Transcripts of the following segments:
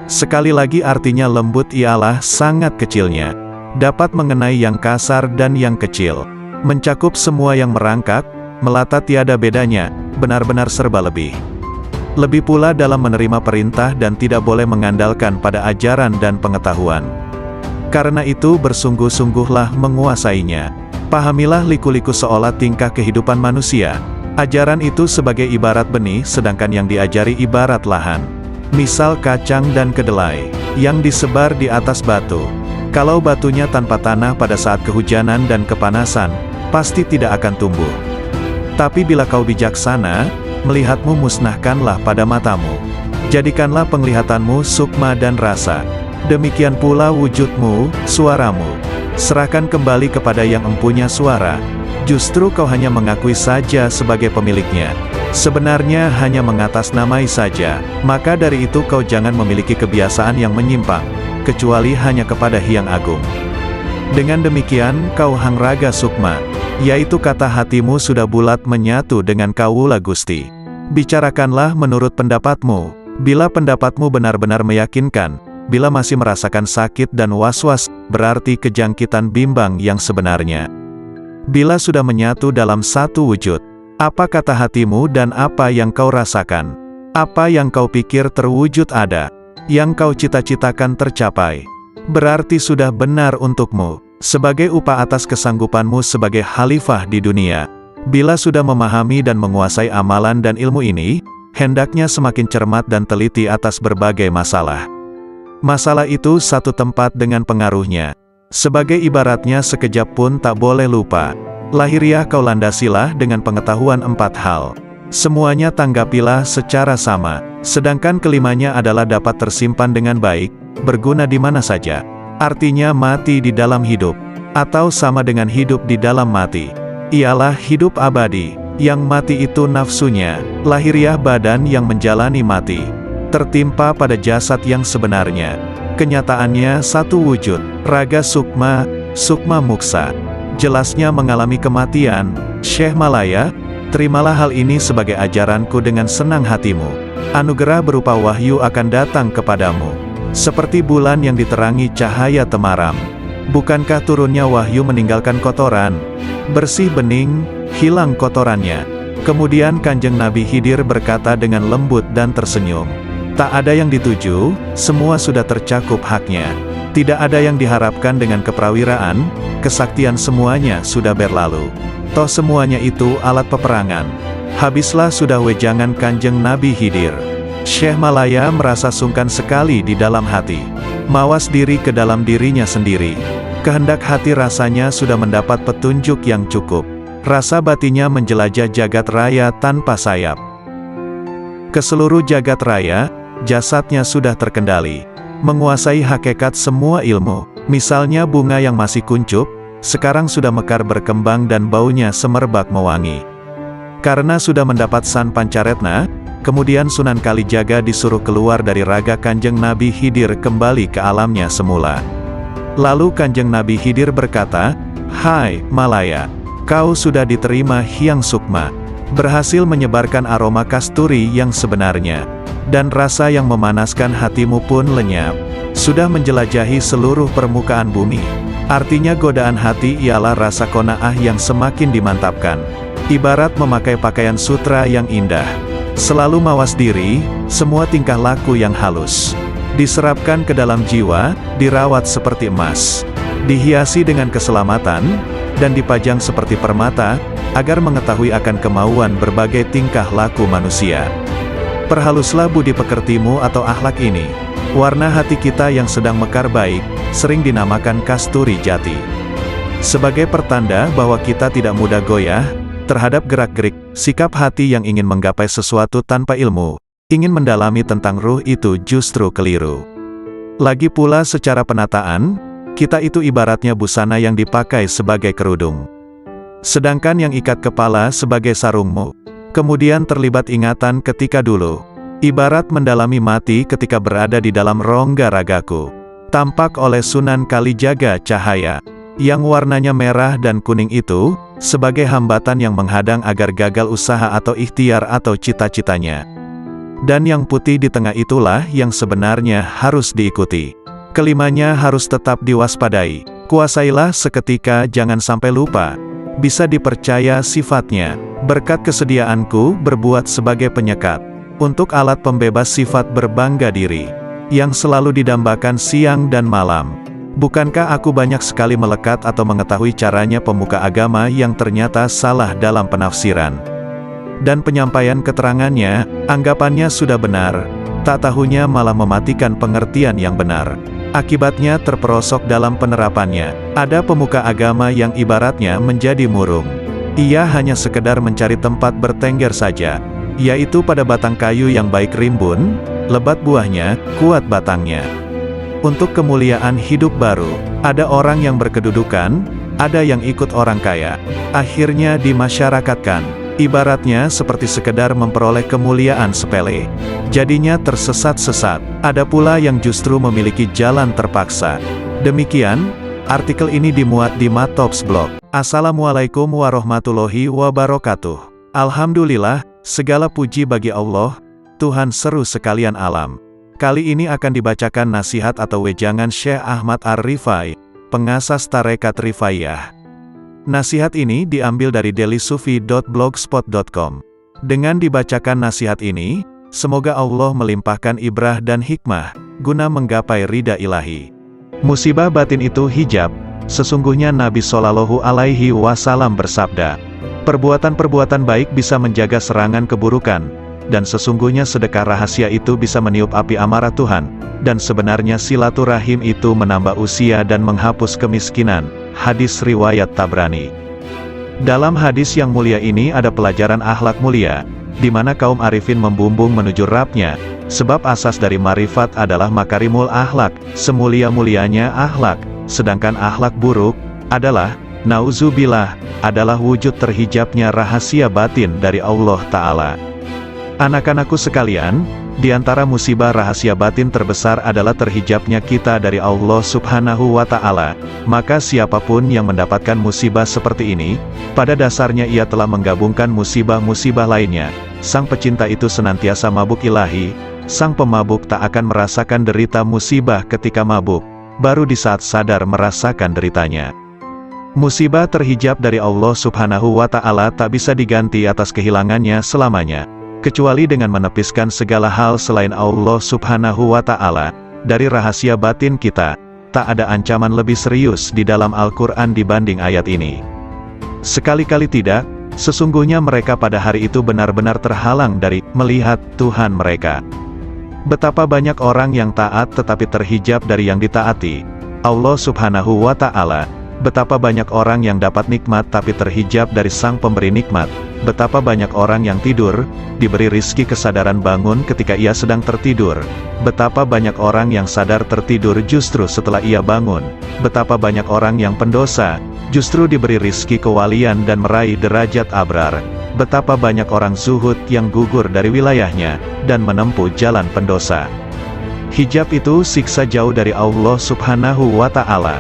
Sekali lagi artinya lembut ialah sangat kecilnya. Dapat mengenai yang kasar dan yang kecil. Mencakup semua yang merangkak, melata tiada bedanya, benar-benar serba lebih. Lebih pula dalam menerima perintah dan tidak boleh mengandalkan pada ajaran dan pengetahuan. Karena itu bersungguh-sungguhlah menguasainya. Pahamilah liku-liku seolah tingkah kehidupan manusia. Ajaran itu sebagai ibarat benih, sedangkan yang diajari ibarat lahan. Misal kacang dan kedelai, yang disebar di atas batu. Kalau batunya tanpa tanah pada saat kehujanan dan kepanasan, pasti tidak akan tumbuh. Tapi bila kau bijaksana, melihatmu musnahkanlah pada matamu. Jadikanlah penglihatanmu sukma dan rasa. Demikian pula wujudmu, suaramu. Serahkan kembali kepada yang empunya suara. Justru kau hanya mengakui saja sebagai pemiliknya. Sebenarnya hanya mengatasnamai saja. Maka dari itu kau jangan memiliki kebiasaan yang menyimpang, kecuali hanya kepada Hyang Agung. Dengan demikian kau hangraga sukma, yaitu kata hatimu sudah bulat menyatu dengan Kawula Gusti. Bicarakanlah menurut pendapatmu. Bila pendapatmu benar-benar meyakinkan, bila masih merasakan sakit dan was-was, berarti kejangkitan bimbang yang sebenarnya. Bila sudah menyatu dalam satu wujud, apa kata hatimu dan apa yang kau rasakan, apa yang kau pikir terwujud ada, yang kau cita-citakan tercapai, berarti sudah benar untukmu, sebagai upah atas kesanggupanmu sebagai khalifah di dunia. Bila sudah memahami dan menguasai amalan dan ilmu ini, hendaknya semakin cermat dan teliti atas berbagai masalah. Masalah itu satu tempat dengan pengaruhnya. Sebagai ibaratnya sekejap pun tak boleh lupa. Lahiriah kau landasilah dengan pengetahuan 4 hal. Semuanya tanggapilah secara sama. Sedangkan kelimanya adalah dapat tersimpan dengan baik, berguna di mana saja. Artinya mati di dalam hidup, atau sama dengan hidup di dalam mati. Ialah hidup abadi, yang mati itu nafsunya, lahiriah badan yang menjalani mati. Tertimpa pada jasad yang sebenarnya. Kenyataannya satu wujud, raga sukma, sukma muksa. Jelasnya mengalami kematian. Syekh Malaya, terimalah hal ini sebagai ajaranku dengan senang hatimu. Anugerah berupa wahyu akan datang kepadamu. Seperti bulan yang diterangi cahaya temaram. Bukankah turunnya wahyu meninggalkan kotoran? Bersih bening, hilang kotorannya. Kemudian Kanjeng Nabi Khidir berkata dengan lembut dan tersenyum. Tak ada yang dituju, semua sudah tercakup haknya. Tidak ada yang diharapkan dengan keprawiraan, kesaktian semuanya sudah berlalu. Toh semuanya itu alat peperangan. Habislah sudah wejangan Kanjeng Nabi Khidir. Syekh Malaya merasa sungkan sekali di dalam hati. Mawas diri ke dalam dirinya sendiri. Kehendak hati rasanya sudah mendapat petunjuk yang cukup. Rasa batinnya menjelajah jagat raya tanpa sayap. Ke seluruh jagat raya, jasadnya sudah terkendali. Menguasai hakikat semua ilmu. Misalnya bunga yang masih kuncup, sekarang sudah mekar berkembang dan baunya semerbak mewangi. Karena sudah mendapat San Pancaretna, kemudian Sunan Kalijaga disuruh keluar dari raga Kanjeng Nabi Khidir kembali ke alamnya semula. Lalu Kanjeng Nabi Khidir berkata, "Hai, Malaya, kau sudah diterima Hyang Sukma. Berhasil menyebarkan aroma kasturi yang sebenarnya. Dan rasa yang memanaskan hatimu pun lenyap. Sudah menjelajahi seluruh permukaan bumi. Artinya godaan hati ialah rasa qanaah yang semakin dimantapkan. Ibarat memakai pakaian sutra yang indah. Selalu mawas diri, semua tingkah laku yang halus. Diserapkan ke dalam jiwa, dirawat seperti emas. Dihiasi dengan keselamatan, dan dipajang seperti permata, agar mengetahui akan kemauan berbagai tingkah laku manusia. Perhaluslah budi pekertimu atau akhlak ini. Warna hati kita yang sedang mekar baik, sering dinamakan kasturi jati. Sebagai pertanda bahwa kita tidak mudah goyah terhadap gerak-gerik, sikap hati yang ingin menggapai sesuatu tanpa ilmu, ingin mendalami tentang ruh itu justru keliru. Lagi pula secara penataan, kita itu ibaratnya busana yang dipakai sebagai kerudung. Sedangkan yang ikat kepala sebagai sarungmu. Kemudian terlibat ingatan ketika dulu. Ibarat mendalami mati ketika berada di dalam rongga ragaku. Tampak oleh Sunan Kalijaga cahaya. Yang warnanya merah dan kuning itu, sebagai hambatan yang menghadang agar gagal usaha atau ikhtiar atau cita-citanya. Dan yang putih di tengah itulah yang sebenarnya harus diikuti. Kelimanya harus tetap diwaspadai. Kuasailah seketika, jangan sampai lupa. Bisa dipercaya sifatnya. Berkat kesediaanku berbuat sebagai penyekat. Untuk alat pembebas sifat berbangga diri. Yang selalu didambakan siang dan malam. Bukankah aku banyak sekali melekat atau mengetahui caranya pemuka agama yang ternyata salah dalam penafsiran dan penyampaian keterangannya, anggapannya sudah benar, tak tahunya malah mematikan pengertian yang benar. Akibatnya terperosok dalam penerapannya. Ada pemuka agama yang ibaratnya menjadi murung. Ia hanya sekedar mencari tempat bertengger saja, yaitu pada batang kayu yang baik rimbun, lebat buahnya, kuat batangnya. Untuk kemuliaan hidup baru, ada orang yang berkedudukan, ada yang ikut orang kaya, akhirnya dimasyarakatkan. Ibaratnya seperti sekedar memperoleh kemuliaan sepele. Jadinya tersesat-sesat. Ada pula yang justru memiliki jalan terpaksa. Demikian, artikel ini dimuat di Matops Blog. Assalamualaikum warahmatullahi wabarakatuh. Alhamdulillah, segala puji bagi Allah, Tuhan seru sekalian alam. Kali ini akan dibacakan nasihat atau wejangan Syekh Ahmad Ar-Rifai, pengasas Tarekat Rifaiyah. Nasihat ini diambil dari dailysufi.blogspot.com. Dengan dibacakan nasihat ini, semoga Allah melimpahkan ibrah dan hikmah, guna menggapai ridha ilahi. Musibah batin itu hijab. Sesungguhnya Nabi Shallallahu Alaihi Wasallam bersabda, perbuatan-perbuatan baik bisa menjaga serangan keburukan, dan sesungguhnya sedekah rahasia itu bisa meniup api amarah Tuhan, dan sebenarnya silaturahim itu menambah usia dan menghapus kemiskinan. Hadis riwayat Tabrani. Dalam hadis yang mulia ini ada pelajaran akhlak mulia, di mana kaum arifin membumbung menuju Rabb-Nya, sebab asas dari marifat adalah makarimul akhlak, semulia-mulianya akhlak, sedangkan akhlak buruk adalah, nauzubillah, adalah wujud terhijabnya rahasia batin dari Allah Ta'ala. Anak-anakku sekalian, di antara musibah rahasia batin terbesar adalah terhijabnya kita dari Allah Subhanahu wa Ta'ala. Maka siapapun yang mendapatkan musibah seperti ini, pada dasarnya ia telah menggabungkan musibah-musibah lainnya. Sang pecinta itu senantiasa mabuk ilahi, sang pemabuk tak akan merasakan derita musibah ketika mabuk, baru di saat sadar merasakan deritanya. Musibah terhijab dari Allah Subhanahu wa Ta'ala tak bisa diganti atas kehilangannya selamanya, kecuali dengan menepiskan segala hal selain Allah Subhanahu wa Ta'ala. Dari rahasia batin kita, tak ada ancaman lebih serius di dalam Al-Quran dibanding ayat ini. Sekali-kali tidak, sesungguhnya mereka pada hari itu benar-benar terhalang dari melihat Tuhan mereka. Betapa banyak orang yang taat tetapi terhijab dari yang ditaati Allah Subhanahu wa Ta'ala. Betapa banyak orang yang dapat nikmat tapi terhijab dari sang pemberi nikmat. Betapa banyak orang yang tidur, diberi rizki kesadaran bangun ketika ia sedang tertidur. Betapa banyak orang yang sadar tertidur justru setelah ia bangun. Betapa banyak orang yang pendosa, justru diberi rizki kewalian dan meraih derajat abrar. Betapa banyak orang zuhud yang gugur dari wilayahnya, dan menempuh jalan pendosa. Hijab itu siksa jauh dari Allah Subhanahu wa Ta'ala.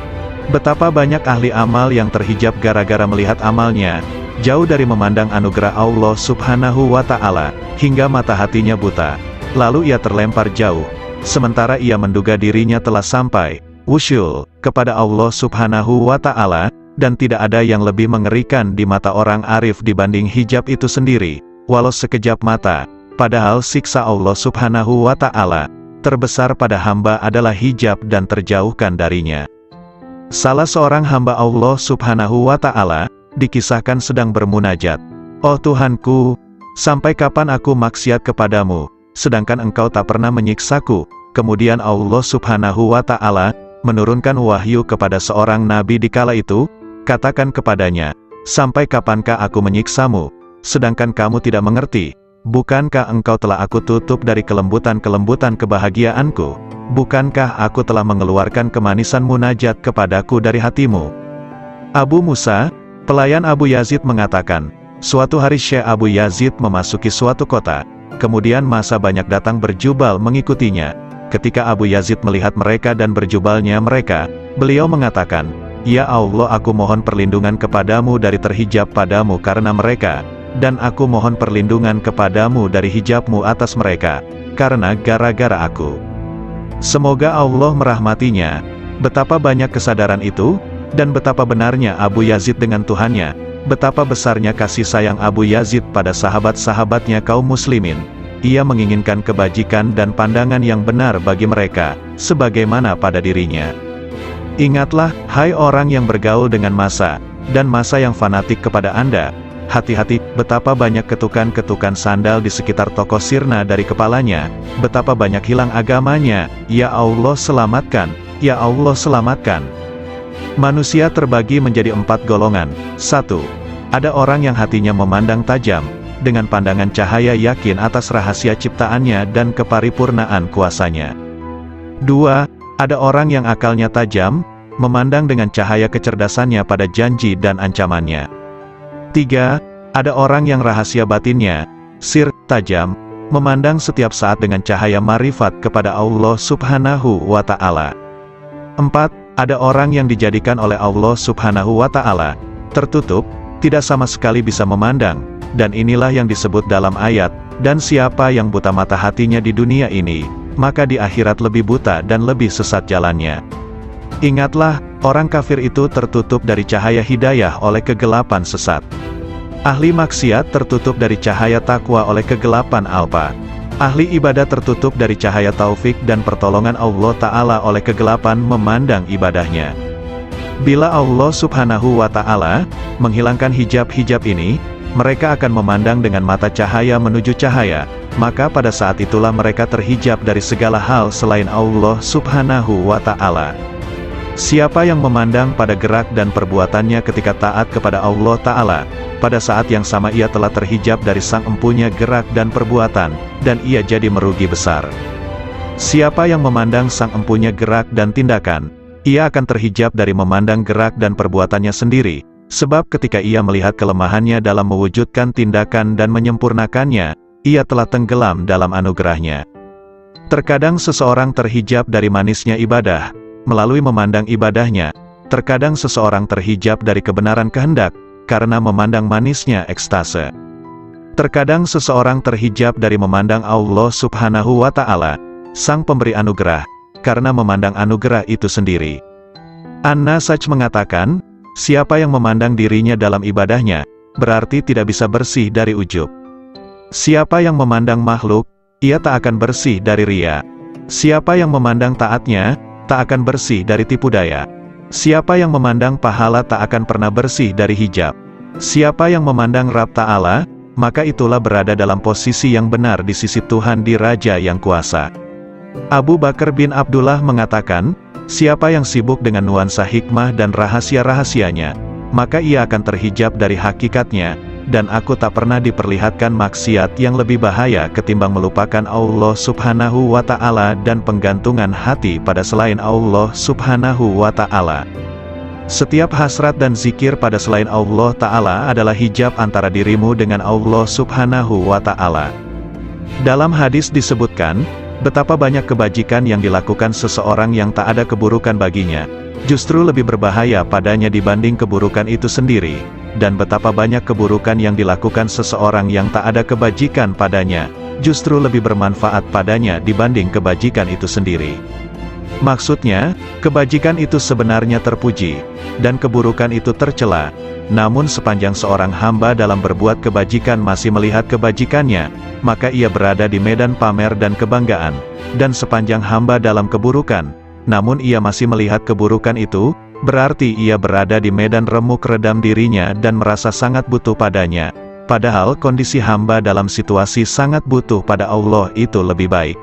Betapa banyak ahli amal yang terhijab gara-gara melihat amalnya, jauh dari memandang anugerah Allah Subhanahu wa Ta'ala, hingga mata hatinya buta. Lalu ia terlempar jauh, sementara ia menduga dirinya telah sampai, wusyul, kepada Allah Subhanahu wa Ta'ala, dan tidak ada yang lebih mengerikan di mata orang arif dibanding hijab itu sendiri, walau sekejap mata. Padahal siksa Allah Subhanahu wa Ta'ala terbesar pada hamba adalah hijab dan terjauhkan darinya. Salah seorang hamba Allah Subhanahu wa Ta'ala dikisahkan sedang bermunajat, "Oh Tuhanku, sampai kapan aku maksiat kepadamu, sedangkan Engkau tak pernah menyiksaku?" Kemudian Allah Subhanahu wa Ta'ala menurunkan wahyu kepada seorang nabi di kala itu, katakan kepadanya, "Sampai kapankah aku menyiksamu, sedangkan kamu tidak mengerti? Bukankah engkau telah aku tutup dari kelembutan-kelembutan kebahagiaanku? Bukankah aku telah mengeluarkan kemanisan munajat kepadaku dari hatimu?" Abu Musa, pelayan Abu Yazid mengatakan, suatu hari Syekh Abu Yazid memasuki suatu kota, kemudian massa banyak datang berjubal mengikutinya. Ketika Abu Yazid melihat mereka dan berjubalnya mereka, beliau mengatakan, "Ya Allah, aku mohon perlindungan kepadamu dari terhijab padamu karena mereka." dan aku mohon perlindungan kepadamu dari hijab-mu atas mereka, karena gara-gara aku. Semoga Allah merahmatinya. Betapa banyak kesadaran itu, dan betapa benarnya Abu Yazid dengan Tuhannya, betapa besarnya kasih sayang Abu Yazid pada sahabat-sahabatnya kaum muslimin. Ia menginginkan kebajikan dan pandangan yang benar bagi mereka, sebagaimana pada dirinya. Ingatlah, hai orang yang bergaul dengan massa, dan massa yang fanatik kepada Anda. Hati-hati, betapa banyak ketukan-ketukan sandal di sekitar toko sirna dari kepalanya, betapa banyak hilang agamanya. Ya Allah selamatkan, ya Allah selamatkan. Manusia terbagi menjadi 4 golongan. 1. Ada orang yang hatinya memandang tajam, dengan pandangan cahaya yakin atas rahasia ciptaannya dan keparipurnaan kuasanya. 2. Ada orang yang akalnya tajam, memandang dengan cahaya kecerdasannya pada janji dan ancamannya. 3. Ada orang yang rahasia batinnya, sir, tajam, memandang setiap saat dengan cahaya marifat kepada Allah Subhanahu wa Ta'ala. 4. Ada orang yang dijadikan oleh Allah Subhanahu wa Ta'ala tertutup, tidak sama sekali bisa memandang, dan inilah yang disebut dalam ayat, dan siapa yang buta mata hatinya di dunia ini, maka di akhirat lebih buta dan lebih sesat jalannya. Ingatlah, orang kafir itu tertutup dari cahaya hidayah oleh kegelapan sesat. Ahli maksiat tertutup dari cahaya takwa oleh kegelapan alpa. Ahli ibadah tertutup dari cahaya taufik dan pertolongan Allah Ta'ala oleh kegelapan memandang ibadahnya. Bila Allah Subhanahu wa Ta'ala menghilangkan hijab-hijab ini, mereka akan memandang dengan mata cahaya menuju cahaya, maka pada saat itulah mereka terhijab dari segala hal selain Allah Subhanahu wa Ta'ala. Siapa yang memandang pada gerak dan perbuatannya ketika taat kepada Allah Ta'ala, pada saat yang sama ia telah terhijab dari sang empunya gerak dan perbuatan, dan ia jadi merugi besar. Siapa yang memandang sang empunya gerak dan tindakan, ia akan terhijab dari memandang gerak dan perbuatannya sendiri, sebab ketika ia melihat kelemahannya dalam mewujudkan tindakan dan menyempurnakannya, ia telah tenggelam dalam anugerahnya. Terkadang seseorang terhijab dari manisnya ibadah, melalui memandang ibadahnya. Terkadang seseorang terhijab dari kebenaran kehendak, karena memandang manisnya ekstase. Terkadang seseorang terhijab dari memandang Allah Subhanahu wa Ta'ala, Sang Pemberi Anugerah, karena memandang anugerah itu sendiri. An-Nasaj mengatakan, siapa yang memandang dirinya dalam ibadahnya, berarti tidak bisa bersih dari ujub. Siapa yang memandang makhluk, ia tak akan bersih dari riya. Siapa yang memandang taatnya, tak akan bersih dari tipu daya. Siapa yang memandang pahala tak akan pernah bersih dari hijab. Siapa yang memandang Rabb Ta'ala, maka itulah berada dalam posisi yang benar di sisi Tuhan di Raja yang kuasa. Abu Bakar bin Abdullah mengatakan, siapa yang sibuk dengan nuansa hikmah dan rahasia-rahasianya, maka ia akan terhijab dari hakikatnya, dan aku tak pernah diperlihatkan maksiat yang lebih bahaya ketimbang melupakan Allah Subhanahu wa Ta'ala dan penggantungan hati pada selain Allah Subhanahu wa Ta'ala. Setiap hasrat dan zikir pada selain Allah Ta'ala adalah hijab antara dirimu dengan Allah Subhanahu wa Ta'ala. Dalam hadis disebutkan, betapa banyak kebajikan yang dilakukan seseorang yang tak ada keburukan baginya, justru lebih berbahaya padanya dibanding keburukan itu sendiri, dan betapa banyak keburukan yang dilakukan seseorang yang tak ada kebajikan padanya, justru lebih bermanfaat padanya dibanding kebajikan itu sendiri. Maksudnya, kebajikan itu sebenarnya terpuji, dan keburukan itu tercela. Namun sepanjang seorang hamba dalam berbuat kebajikan masih melihat kebajikannya, maka ia berada di medan pamer dan kebanggaan. Dan sepanjang hamba dalam keburukan, namun ia masih melihat keburukan itu, berarti ia berada di medan remuk redam dirinya dan merasa sangat butuh padanya. Padahal kondisi hamba dalam situasi sangat butuh pada Allah itu lebih baik.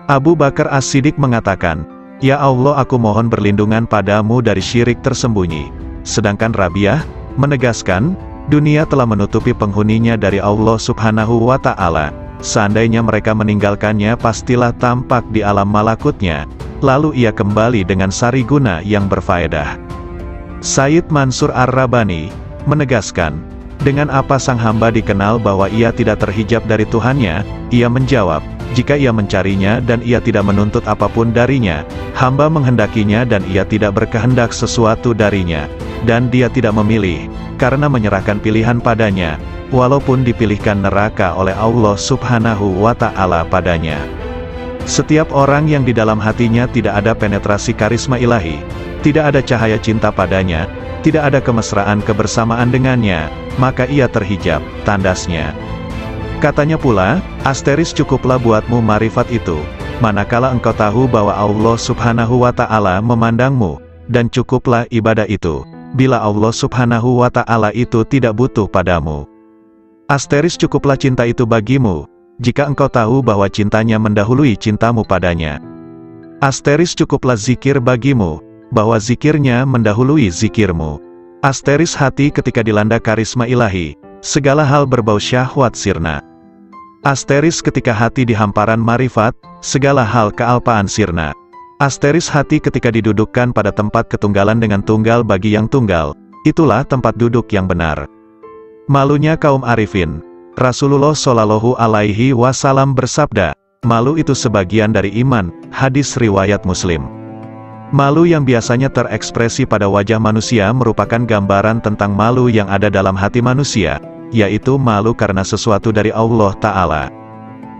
Abu Bakar As-Siddiq mengatakan, "Ya Allah, aku mohon berlindungan padamu dari syirik tersembunyi." Sedangkan Rabi'ah menegaskan, dunia telah menutupi penghuninya dari Allah Subhanahu wa Ta'ala. Seandainya mereka meninggalkannya pastilah tampak di alam malakutnya, lalu ia kembali dengan sari guna yang berfaedah. Sayyid Mansur Ar-Rabani menegaskan, dengan apa sang hamba dikenal bahwa ia tidak terhijab dari Tuhannya? Ia menjawab, jika ia mencarinya dan ia tidak menuntut apapun darinya, hamba menghendakinya dan ia tidak berkehendak sesuatu darinya, dan dia tidak memilih, karena menyerahkan pilihan padanya, walaupun dipilihkan neraka oleh Allah Subhanahu wa Ta'ala padanya. Setiap orang yang di dalam hatinya tidak ada penetrasi karisma ilahi, tidak ada cahaya cinta padanya, tidak ada kemesraan kebersamaan dengannya, maka ia terhijab, tandasnya. Katanya pula, asteris cukuplah buatmu marifat itu, manakala engkau tahu bahwa Allah Subhanahu wa Ta'ala memandangmu, dan cukuplah ibadah itu, bila Allah Subhanahu wa Ta'ala itu tidak butuh padamu. Asteris cukuplah cinta itu bagimu, jika engkau tahu bahwa cintanya mendahului cintamu padanya. Asteris cukuplah zikir bagimu, bahwa zikirnya mendahului zikirmu. Asteris hati ketika dilanda karisma ilahi, segala hal berbau syahwat sirna. Asteris ketika hati di hamparan marifat, segala hal kealpaan sirna. Asteris hati ketika didudukkan pada tempat ketunggalan dengan tunggal bagi yang tunggal, itulah tempat duduk yang benar. Malunya kaum arifin. Rasulullah Shallallahu Alaihi Wasallam bersabda, malu itu sebagian dari iman, hadis riwayat Muslim. Malu yang biasanya terekspresi pada wajah manusia merupakan gambaran tentang malu yang ada dalam hati manusia, yaitu malu karena sesuatu dari Allah Ta'ala.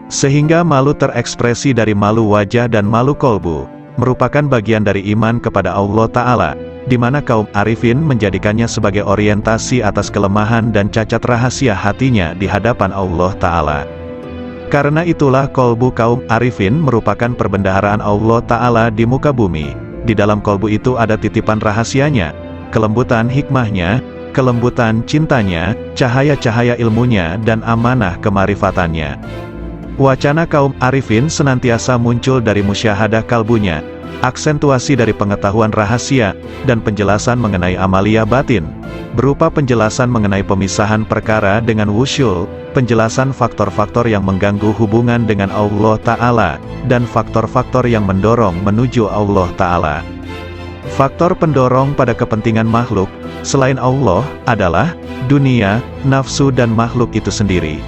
Sehingga malu terekspresi dari malu wajah dan malu kolbu, merupakan bagian dari iman kepada Allah Ta'ala, di mana kaum arifin menjadikannya sebagai orientasi atas kelemahan dan cacat rahasia hatinya di hadapan Allah Ta'ala. Karena itulah kolbu kaum arifin merupakan perbendaharaan Allah Ta'ala di muka bumi. Di dalam kolbu itu ada titipan rahasianya, kelembutan hikmahnya, kelembutan cintanya, cahaya-cahaya ilmunya dan amanah kemarifatannya. Wacana kaum arifin senantiasa muncul dari musyahadah kalbunya, aksentuasi dari pengetahuan rahasia, dan penjelasan mengenai amalia batin, berupa penjelasan mengenai pemisahan perkara dengan wusyul, penjelasan faktor-faktor yang mengganggu hubungan dengan Allah Ta'ala, dan faktor-faktor yang mendorong menuju Allah Ta'ala. Faktor pendorong pada kepentingan makhluk, selain Allah, adalah dunia, nafsu dan makhluk itu sendiri.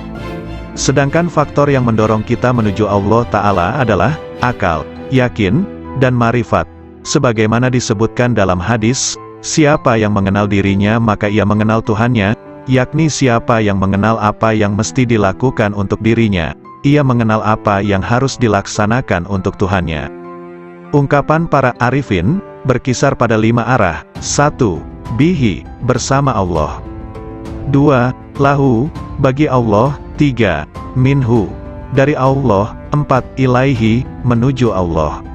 Sedangkan faktor yang mendorong kita menuju Allah Ta'ala adalah akal, yakin, dan marifat. Sebagaimana disebutkan dalam hadis, siapa yang mengenal dirinya maka ia mengenal Tuhannya, yakni siapa yang mengenal apa yang mesti dilakukan untuk dirinya, ia mengenal apa yang harus dilaksanakan untuk Tuhannya. Ungkapan para arifin berkisar pada 5 arah. 1. Bihi, bersama Allah. 2. Lahu, bagi Allah. 3. Minhu, dari Allah. 4. Ilaihi, menuju Allah.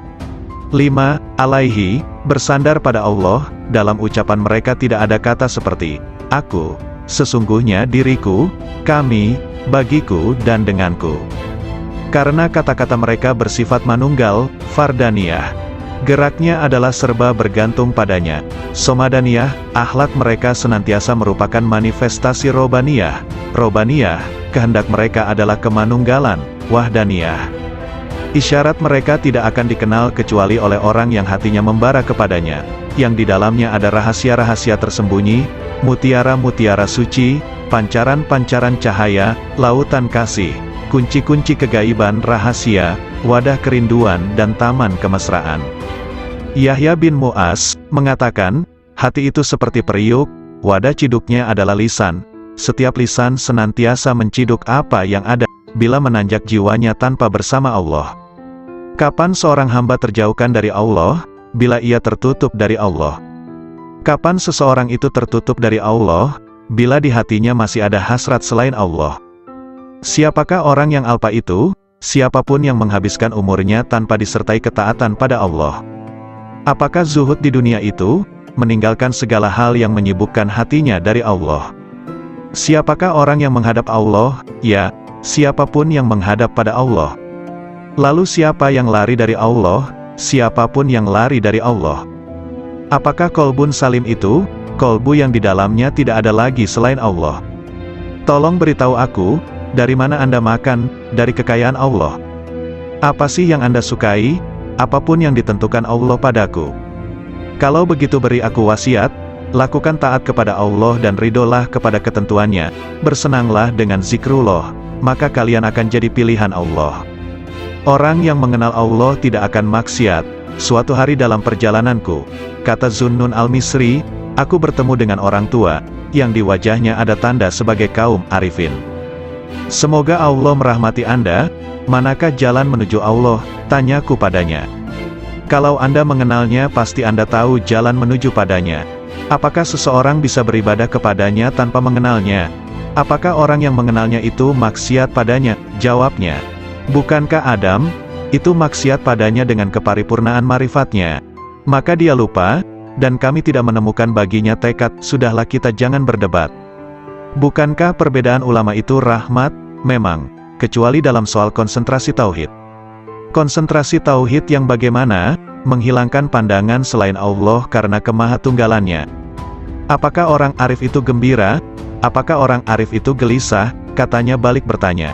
5. Alaihi, bersandar pada Allah. Dalam ucapan mereka tidak ada kata seperti aku, sesungguhnya diriku, kami, bagiku dan denganku. Karena kata-kata mereka bersifat manunggal, fardaniyah. Geraknya adalah serba bergantung padanya. Somadaniyah, akhlak mereka senantiasa merupakan manifestasi robaniyah. Robaniyah, kehendak mereka adalah kemanunggalan, wahdaniyah. Isyarat mereka tidak akan dikenal kecuali oleh orang yang hatinya membara kepadanya, yang di dalamnya ada rahasia-rahasia tersembunyi, mutiara-mutiara suci, pancaran-pancaran cahaya, lautan kasih, kunci-kunci kegaiban rahasia, wadah kerinduan dan taman kemesraan. Yahya bin Mu'az mengatakan, hati itu seperti periuk, wadah ciduknya adalah lisan. Setiap lisan senantiasa menciduk apa yang ada, bila menanjak jiwanya tanpa bersama Allah. Kapan seorang hamba terjauhkan dari Allah? Bila ia tertutup dari Allah. Kapan seseorang itu tertutup dari Allah? Bila di hatinya masih ada hasrat selain Allah. Siapakah orang yang alpa itu? Siapapun yang menghabiskan umurnya tanpa disertai ketaatan pada Allah. Apakah zuhud di dunia itu? Meninggalkan segala hal yang menyibukkan hatinya dari Allah. Siapakah orang yang menghadap Allah? Ya, siapapun yang menghadap pada Allah. Lalu siapa yang lari dari Allah? Siapapun yang lari dari Allah. Apakah kolbun salim itu? Kolbu yang di dalamnya tidak ada lagi selain Allah. Tolong beritahu aku, dari mana Anda makan? Dari kekayaan Allah. Apa sih yang Anda sukai? Apapun yang ditentukan Allah padaku. Kalau begitu beri aku wasiat, lakukan taat kepada Allah dan ridolah kepada ketentuannya, bersenanglah dengan zikrullah, maka kalian akan jadi pilihan Allah. Orang yang mengenal Allah tidak akan maksiat. Suatu hari dalam perjalananku, kata Zunnun al-Misri, aku bertemu dengan orang tua, yang di wajahnya ada tanda sebagai kaum arifin. Semoga Allah merahmati Anda. Manakah jalan menuju Allah? Tanyaku padanya. Kalau Anda mengenalnya, pasti Anda tahu jalan menuju padanya. Apakah seseorang bisa beribadah kepadanya tanpa mengenalnya? Apakah orang yang mengenalnya itu maksiat padanya? Jawabnya, bukankah Adam itu maksiat padanya dengan keparipurnaan marifatnya? Maka dia lupa, dan kami tidak menemukan baginya tekad. Sudahlah, kita jangan berdebat. Bukankah perbedaan ulama itu rahmat? Memang, kecuali dalam soal konsentrasi tauhid. Konsentrasi tauhid yang bagaimana? Menghilangkan pandangan selain Allah karena kemahatunggalannya. Apakah orang arif itu gembira? Apakah orang arif itu gelisah? Katanya balik bertanya.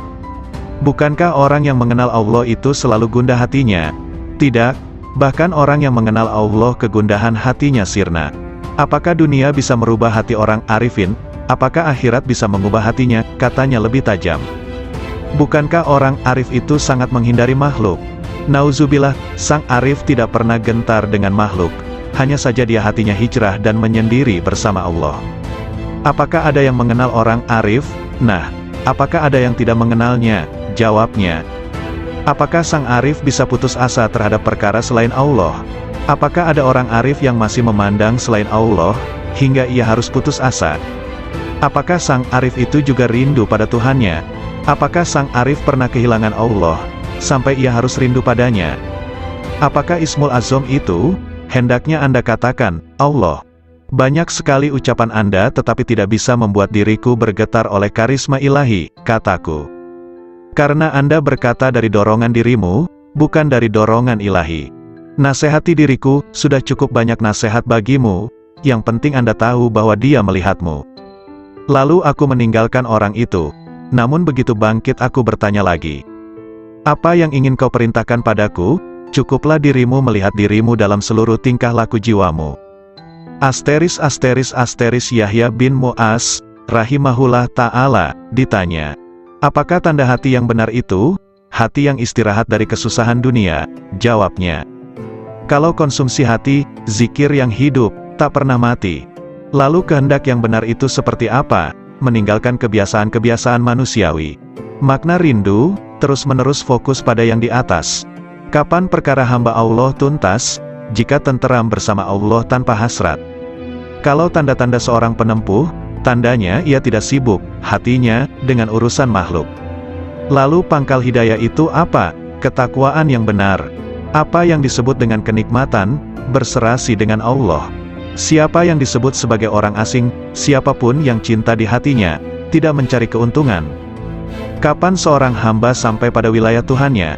Bukankah orang yang mengenal Allah itu selalu gundah hatinya? Tidak, bahkan orang yang mengenal Allah kegundahan hatinya sirna. Apakah dunia bisa merubah hati orang arifin? Apakah akhirat bisa mengubah hatinya? Katanya lebih tajam. Bukankah orang arif itu sangat menghindari makhluk? Nauzubillah, sang arif tidak pernah gentar dengan makhluk. Hanya saja dia hatinya hijrah dan menyendiri bersama Allah. Apakah ada yang mengenal orang arif? Nah, apakah ada yang tidak mengenalnya? Jawabnya. Apakah sang arif bisa putus asa terhadap perkara selain Allah? Apakah ada orang arif yang masih memandang selain Allah, hingga ia harus putus asa? Apakah sang arif itu juga rindu pada Tuhannya? Apakah sang arif pernah kehilangan Allah, sampai ia harus rindu padanya? Apakah Ismul Azam itu? Hendaknya Anda katakan, Allah. Banyak sekali ucapan Anda tetapi tidak bisa membuat diriku bergetar oleh karisma ilahi, kataku. Karena Anda berkata dari dorongan dirimu, bukan dari dorongan ilahi. Nasihati diriku, sudah cukup banyak nasihat bagimu, yang penting Anda tahu bahwa dia melihatmu. Lalu aku meninggalkan orang itu. Namun begitu bangkit aku bertanya lagi. Apa yang ingin kau perintahkan padaku? Cukuplah dirimu melihat dirimu dalam seluruh tingkah laku jiwamu. Asteris Yahya bin Mu'az, rahimahullah ta'ala, ditanya. Apakah tanda hati yang benar itu? Hati yang istirahat dari kesusahan dunia. Jawabnya. Kalau konsumsi hati, zikir yang hidup, tak pernah mati. Lalu kehendak yang benar itu seperti apa? Meninggalkan kebiasaan-kebiasaan manusiawi. Makna rindu, terus-menerus fokus pada yang di atas. Kapan perkara hamba Allah tuntas? Jika tenteram bersama Allah tanpa hasrat. Kalau tanda-tanda seorang penempuh, tandanya ia tidak sibuk, hatinya, dengan urusan makhluk. Lalu pangkal hidayah itu apa? Ketakwaan yang benar. Apa yang disebut dengan kenikmatan? Berserasi dengan Allah. Siapa yang disebut sebagai orang asing, siapapun yang cinta di hatinya, tidak mencari keuntungan. Kapan seorang hamba sampai pada wilayah Tuhannya?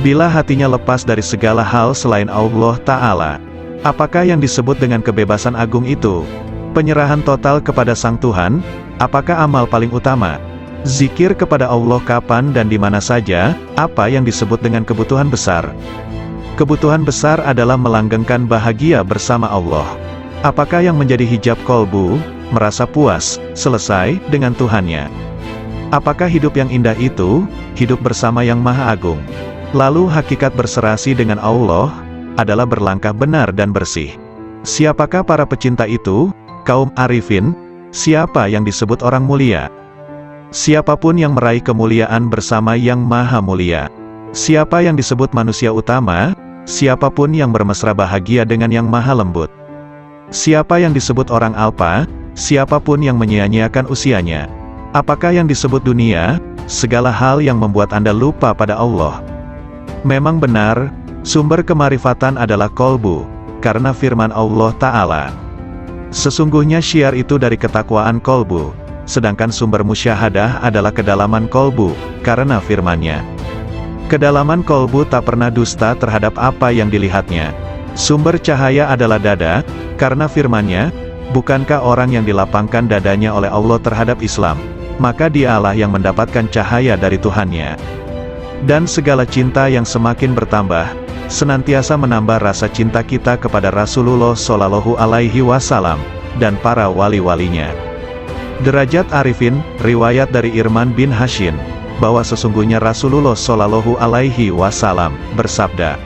Bila hatinya lepas dari segala hal selain Allah Ta'ala. Apakah yang disebut dengan kebebasan agung itu? Penyerahan total kepada Sang Tuhan? Apakah amal paling utama? Zikir kepada Allah kapan dan di mana saja? Apa yang disebut dengan kebutuhan besar? Kebutuhan besar adalah melanggengkan bahagia bersama Allah. Apakah yang menjadi hijab kolbu, merasa puas, selesai, dengan Tuhannya? Apakah hidup yang indah itu, hidup bersama yang Maha Agung? Lalu hakikat berserasi dengan Allah, adalah berlangkah benar dan bersih. Siapakah para pecinta itu? Kaum arifin? Siapa yang disebut orang mulia? Siapapun yang meraih kemuliaan bersama yang Maha Mulia. Siapa yang disebut manusia utama? Siapapun yang bermesra bahagia dengan yang Maha Lembut. Siapa yang disebut orang alpa? Siapapun yang menyia-nyiakan usianya. Apakah yang disebut dunia? Segala hal yang membuat Anda lupa pada Allah. Memang benar, sumber kemarifatan adalah kolbu, karena firman Allah Ta'ala. Sesungguhnya syiar itu dari ketakwaan kolbu, sedangkan sumber musyahadah adalah kedalaman kolbu, karena firman-Nya. Kedalaman kolbu tak pernah dusta terhadap apa yang dilihatnya. Sumber cahaya adalah dada, karena firman-Nya, bukankah orang yang dilapangkan dadanya oleh Allah terhadap Islam, maka dialah yang mendapatkan cahaya dari Tuhannya. Dan segala cinta yang semakin bertambah, senantiasa menambah rasa cinta kita kepada Rasulullah Shallallahu Alaihi Wasallam, dan para wali-walinya. Derajat Arifin, riwayat dari Irman bin Hashin, bahwa sesungguhnya Rasulullah Shallallahu Alaihi Wasallam bersabda,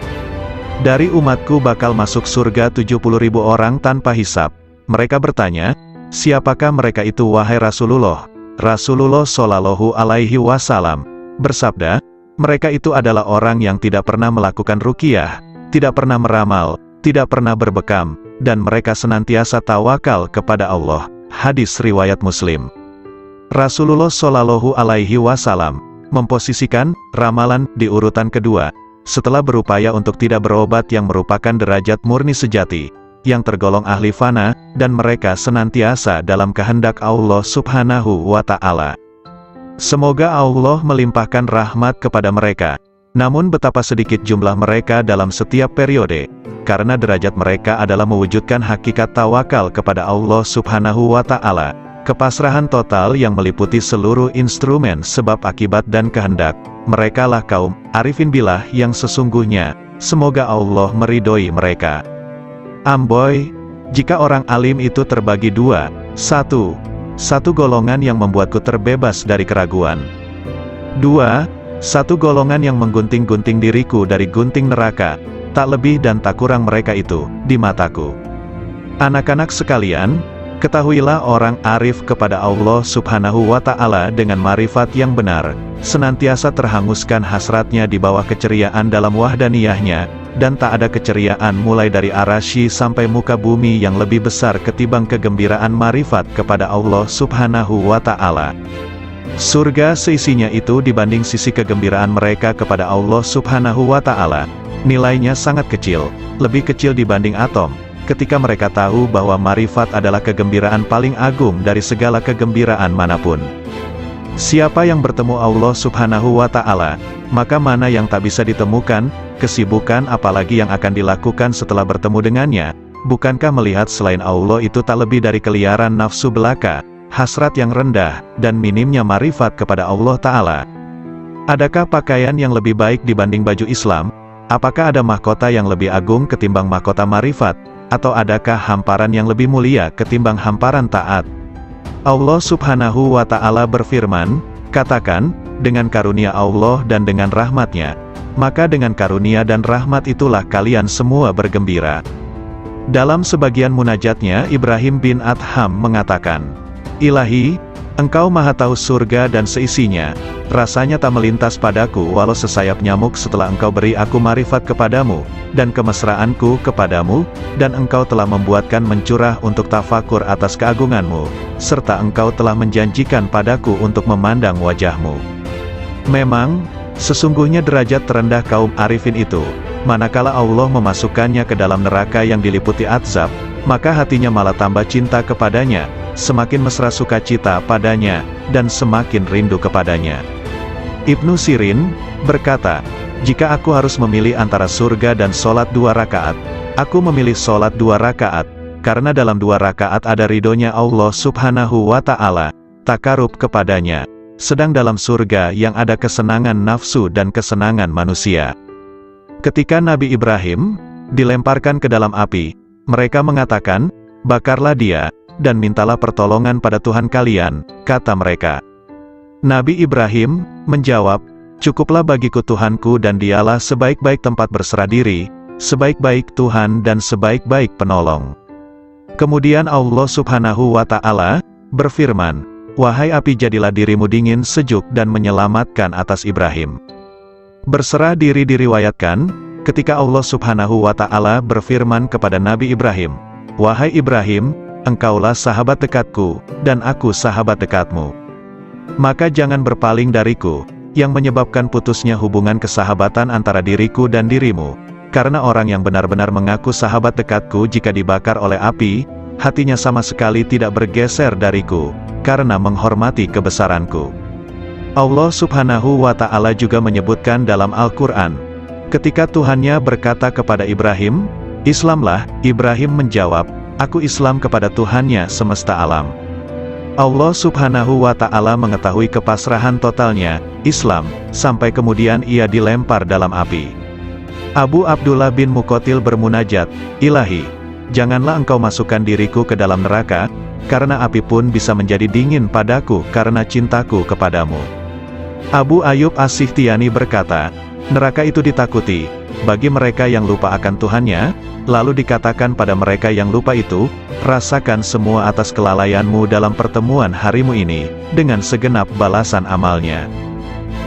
dari umatku bakal masuk surga 70.000 orang tanpa hisab. Mereka bertanya, Siapakah mereka itu wahai Rasulullah? Rasulullah Shallallahu Alaihi Wasallam bersabda, mereka itu adalah orang yang tidak pernah melakukan ruqyah, tidak pernah meramal, tidak pernah berbekam, dan mereka senantiasa tawakal kepada Allah. Hadis riwayat Muslim. Rasulullah Shallallahu Alaihi Wasallam memposisikan ramalan di urutan kedua, setelah berupaya untuk tidak berobat yang merupakan derajat murni sejati, yang tergolong ahli fana, dan mereka senantiasa dalam kehendak Allah Subhanahu wa Ta'ala. Semoga Allah melimpahkan rahmat kepada mereka. Namun betapa sedikit jumlah mereka dalam setiap periode, karena derajat mereka adalah mewujudkan hakikat tawakal kepada Allah Subhanahu wa Ta'ala, kepasrahan total yang meliputi seluruh instrumen sebab akibat dan kehendak. Merekalah kaum arifin billah yang sesungguhnya. Semoga Allah meridhoi mereka. Amboi, jika orang alim itu terbagi dua, satu golongan yang membuatku terbebas dari keraguan. Satu golongan yang menggunting-gunting diriku dari gunting neraka, tak lebih dan tak kurang mereka itu, di mataku. Anak-anak sekalian, ketahuilah orang arif kepada Allah Subhanahu wa Ta'ala dengan marifat yang benar, senantiasa terhanguskan hasratnya di bawah keceriaan dalam wahdaniyahnya, dan tak ada keceriaan mulai dari arasy sampai muka bumi yang lebih besar ketimbang kegembiraan marifat kepada Allah Subhanahu wa Ta'ala. Surga seisinya itu dibanding sisi kegembiraan mereka kepada Allah Subhanahu wa Ta'ala, nilainya sangat kecil, lebih kecil dibanding atom, ketika mereka tahu bahwa marifat adalah kegembiraan paling agung dari segala kegembiraan manapun. Siapa yang bertemu Allah Subhanahu wa Ta'ala, maka mana yang tak bisa ditemukan, kesibukan apalagi yang akan dilakukan setelah bertemu dengannya. Bukankah melihat selain Allah itu tak lebih dari keliaran nafsu belaka, hasrat yang rendah, dan minimnya marifat kepada Allah Ta'ala? Adakah pakaian yang lebih baik dibanding baju Islam? Apakah ada mahkota yang lebih agung ketimbang mahkota marifat? Atau adakah hamparan yang lebih mulia ketimbang hamparan taat? Allah Subhanahu wa Ta'ala berfirman, katakan, dengan karunia Allah dan dengan rahmatnya, maka dengan karunia dan rahmat itulah kalian semua bergembira. Dalam sebagian munajatnya Ibrahim bin Adham mengatakan, Ilahi, Engkau maha tahu surga dan seisinya, rasanya tak melintas padaku walau sesayap nyamuk setelah Engkau beri aku marifat kepadamu, dan kemesraanku kepadamu, dan Engkau telah membuatkan mencurah untuk tafakur atas keagunganmu, serta Engkau telah menjanjikan padaku untuk memandang wajahmu. Memang, sesungguhnya derajat terendah kaum arifin itu, manakala Allah memasukkannya ke dalam neraka yang diliputi azab, maka hatinya malah tambah cinta kepadanya, semakin mesra sukacita padanya, dan semakin rindu kepadanya. Ibnu Sirin berkata, jika aku harus memilih antara surga dan sholat 2 rakaat, aku memilih sholat 2 rakaat, karena dalam 2 rakaat ada ridhonya Allah Subhanahu wa Ta'ala, takarub kepadanya, sedang dalam surga yang ada kesenangan nafsu dan kesenangan manusia. Ketika Nabi Ibrahim dilemparkan ke dalam api, mereka mengatakan, bakarlah dia, dan mintalah pertolongan pada Tuhan kalian, kata mereka. Nabi Ibrahim menjawab, cukuplah bagiku Tuhanku dan dialah sebaik-baik tempat berserah diri, sebaik-baik Tuhan dan sebaik-baik penolong. Kemudian Allah Subhanahu wa Ta'ala berfirman, wahai api jadilah dirimu dingin sejuk dan menyelamatkan atas Ibrahim. Berserah diri diriwayatkan, ketika Allah Subhanahu wa Ta'ala berfirman kepada Nabi Ibrahim, wahai Ibrahim, engkaulah sahabat dekatku, dan aku sahabat dekatmu. Maka jangan berpaling dariku, yang menyebabkan putusnya hubungan kesahabatan antara diriku dan dirimu, karena orang yang benar-benar mengaku sahabat dekatku jika dibakar oleh api, hatinya sama sekali tidak bergeser dariku, karena menghormati kebesaranku. Allah Subhanahu wa Ta'ala juga menyebutkan dalam Al-Quran, ketika Tuhannya berkata kepada Ibrahim, Islamlah, Ibrahim menjawab, aku Islam kepada Tuhannya semesta alam. Allah Subhanahu wa Ta'ala mengetahui kepasrahan totalnya, Islam, sampai kemudian ia dilempar dalam api. Abu Abdullah bin Muqatil bermunajat, Ilahi, janganlah engkau masukkan diriku ke dalam neraka, karena api pun bisa menjadi dingin padaku karena cintaku kepadamu. Abu Ayyub As-Sikhtiyani berkata, Neraka itu ditakuti bagi mereka yang lupa akan Tuhannya, lalu dikatakan pada mereka yang lupa itu, rasakan semua atas kelalaianmu dalam pertemuan harimu ini, dengan segenap balasan amalnya.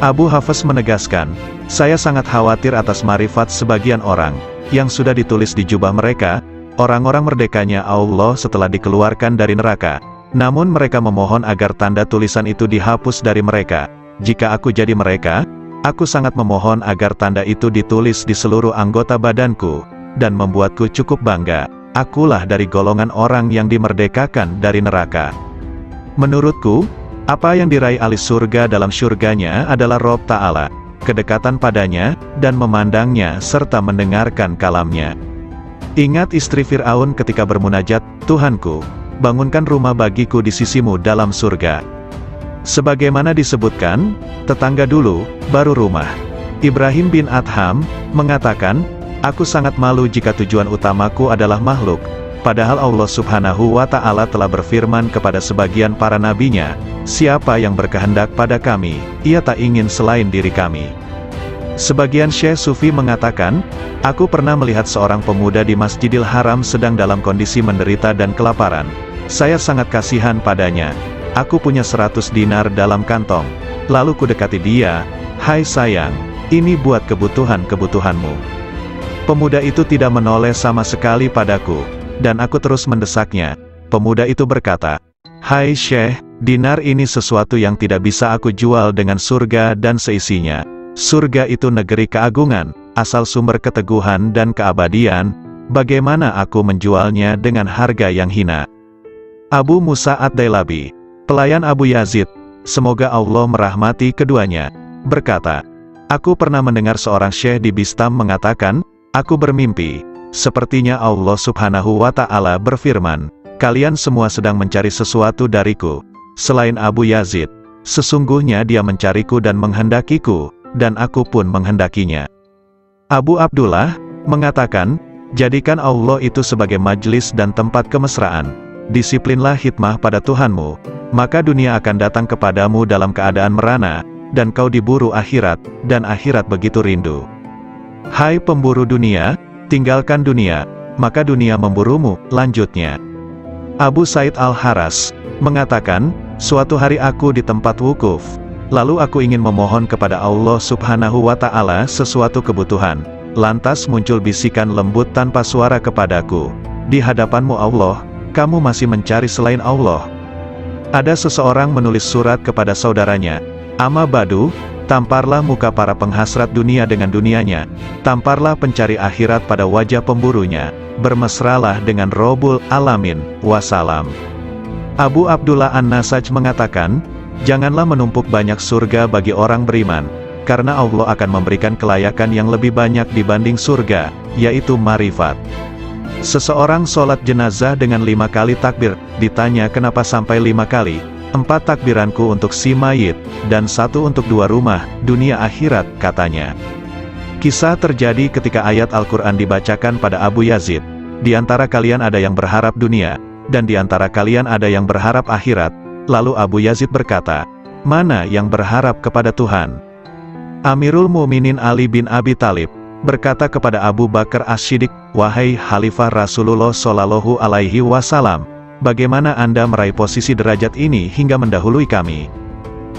Abu Hafs menegaskan, saya sangat khawatir atas marifat sebagian orang, yang sudah ditulis di jubah mereka, orang-orang merdekanya Allah setelah dikeluarkan dari neraka. Namun mereka memohon agar tanda tulisan itu dihapus dari mereka. Jika aku jadi mereka, aku sangat memohon agar tanda itu ditulis di seluruh anggota badanku, dan membuatku cukup bangga. Akulah dari golongan orang yang dimerdekakan dari neraka. Menurutku, apa yang diraih ahli surga dalam surganya adalah Rob Ta'ala, kedekatan padanya, dan memandangnya serta mendengarkan kalamnya. Ingat istri Fir'aun ketika bermunajat, Tuhanku, bangunkan rumah bagiku di sisimu dalam surga. Sebagaimana disebutkan, tetangga dulu, baru rumah. Ibrahim bin Adham mengatakan, aku sangat malu jika tujuan utamaku adalah makhluk, padahal Allah Subhanahu wa Ta'ala telah berfirman kepada sebagian para nabinya, siapa yang berkehendak pada kami, ia tak ingin selain diri kami. Sebagian Syekh Sufi mengatakan, aku pernah melihat seorang pemuda di Masjidil Haram sedang dalam kondisi menderita dan kelaparan. Saya sangat kasihan padanya. Aku punya 100 dinar dalam kantong. Lalu kudekati dia, hai sayang, ini buat kebutuhan-kebutuhanmu. Pemuda itu tidak menoleh sama sekali padaku, dan aku terus mendesaknya. Pemuda itu berkata, hai Syekh, dinar ini sesuatu yang tidak bisa aku jual dengan surga dan seisinya. Surga itu negeri keagungan, asal sumber keteguhan dan keabadian, bagaimana aku menjualnya dengan harga yang hina? Abu Musa Ad-Dailabi, pelayan Abu Yazid, semoga Allah merahmati keduanya, berkata, aku pernah mendengar seorang syekh di Bistam mengatakan, aku bermimpi, sepertinya Allah Subhanahu wa Ta'ala berfirman, kalian semua sedang mencari sesuatu dariku, selain Abu Yazid, sesungguhnya dia mencariku dan menghendakiku, dan aku pun menghendakinya. Abu Abdullah mengatakan, jadikan Allah itu sebagai majlis dan tempat kemesraan, disiplinlah hikmah pada Tuhanmu, maka dunia akan datang kepadamu dalam keadaan merana, dan kau diburu akhirat, dan akhirat begitu rindu. Hai pemburu dunia, tinggalkan dunia, maka dunia memburumu, lanjutnya. Abu Said Al-Haras mengatakan, suatu hari aku di tempat wukuf, lalu aku ingin memohon kepada Allah Subhanahu wa Ta'ala sesuatu kebutuhan, lantas muncul bisikan lembut tanpa suara kepadaku, di hadapanmu Allah, kamu masih mencari selain Allah. Ada seseorang menulis surat kepada saudaranya, Amma Badu, tamparlah muka para penghasrat dunia dengan dunianya, tamparlah pencari akhirat pada wajah pemburunya, bermesralah dengan Robul Alamin, wassalam. Abu Abdullah An-Nasaj mengatakan, janganlah menumpuk banyak surga bagi orang beriman, karena Allah akan memberikan kelayakan yang lebih banyak dibanding surga, yaitu marifat. Seseorang sholat jenazah dengan 5 kali takbir, ditanya kenapa sampai 5 kali, 4 takbiranku untuk si mayit, dan 1 untuk 2 rumah, dunia akhirat, katanya. Kisah terjadi ketika ayat Al-Quran dibacakan pada Abu Yazid, di antara kalian ada yang berharap dunia, dan di antara kalian ada yang berharap akhirat. Lalu Abu Yazid berkata, mana yang berharap kepada Tuhan? Amirul Mukminin Ali bin Abi Thalib berkata kepada Abu Bakar As-Siddiq, wahai Khalifah Rasulullah Shallallahu Alaihi Wasallam, bagaimana Anda meraih posisi derajat ini hingga mendahului kami?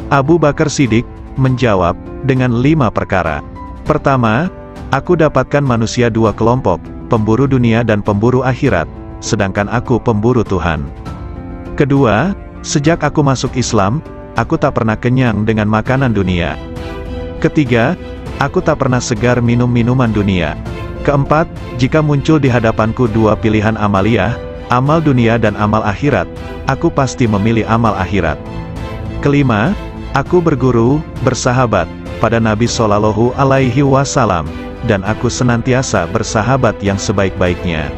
Abu Bakar Siddiq menjawab, dengan 5 perkara. Pertama, aku dapatkan manusia 2 kelompok, pemburu dunia dan pemburu akhirat, sedangkan aku pemburu Tuhan. Kedua, sejak aku masuk Islam, aku tak pernah kenyang dengan makanan dunia. Ketiga, aku tak pernah segar minum minuman dunia. Keempat, jika muncul di hadapanku 2 pilihan amaliyah, amal dunia dan amal akhirat, aku pasti memilih amal akhirat. Kelima, aku berguru, bersahabat, pada Nabi Shallallahu Alaihi Wasallam, dan aku senantiasa bersahabat yang sebaik-baiknya.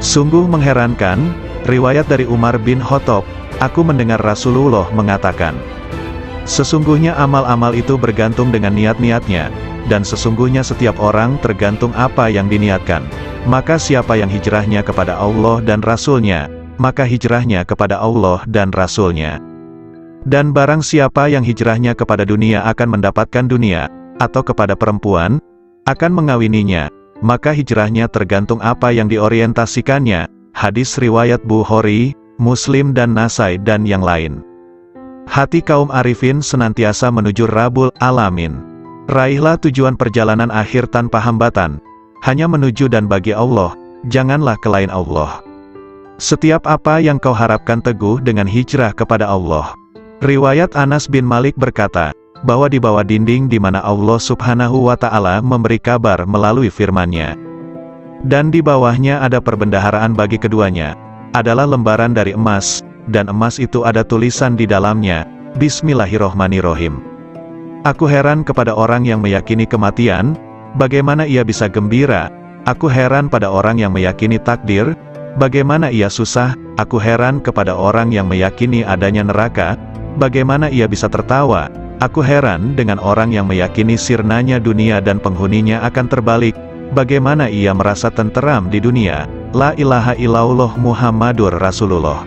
Sungguh mengherankan, riwayat dari Umar bin Khattab, aku mendengar Rasulullah mengatakan, sesungguhnya amal-amal itu bergantung dengan niat-niatnya, dan sesungguhnya setiap orang tergantung apa yang diniatkan. Maka siapa yang hijrahnya kepada Allah dan Rasul-Nya, maka hijrahnya kepada Allah dan Rasul-Nya. Dan barang siapa yang hijrahnya kepada dunia akan mendapatkan dunia, atau kepada perempuan, akan mengawininya, maka hijrahnya tergantung apa yang diorientasikannya. Hadis riwayat Bukhari, Muslim dan Nasai dan yang lain. Hati kaum arifin senantiasa menuju Rabbul Alamin. Raihlah tujuan perjalanan akhir tanpa hambatan, hanya menuju dan bagi Allah, janganlah kelain Allah. Setiap apa yang kau harapkan teguh dengan hijrah kepada Allah. Riwayat Anas bin Malik berkata, bahwa di bawah dinding di mana Allah Subhanahu wa Ta'ala memberi kabar melalui firman-Nya. Dan di bawahnya ada perbendaharaan bagi keduanya, adalah lembaran dari emas, dan emas itu ada tulisan di dalamnya, Bismillahirrohmanirrohim. Aku heran kepada orang yang meyakini kematian, bagaimana ia bisa gembira. Aku heran pada orang yang meyakini takdir, bagaimana ia susah. Aku heran kepada orang yang meyakini adanya neraka, bagaimana ia bisa tertawa. Aku heran dengan orang yang meyakini sirnanya dunia dan penghuninya akan terbalik, bagaimana ia merasa tenteram di dunia. La ilaha illallah Muhammadur Rasulullah.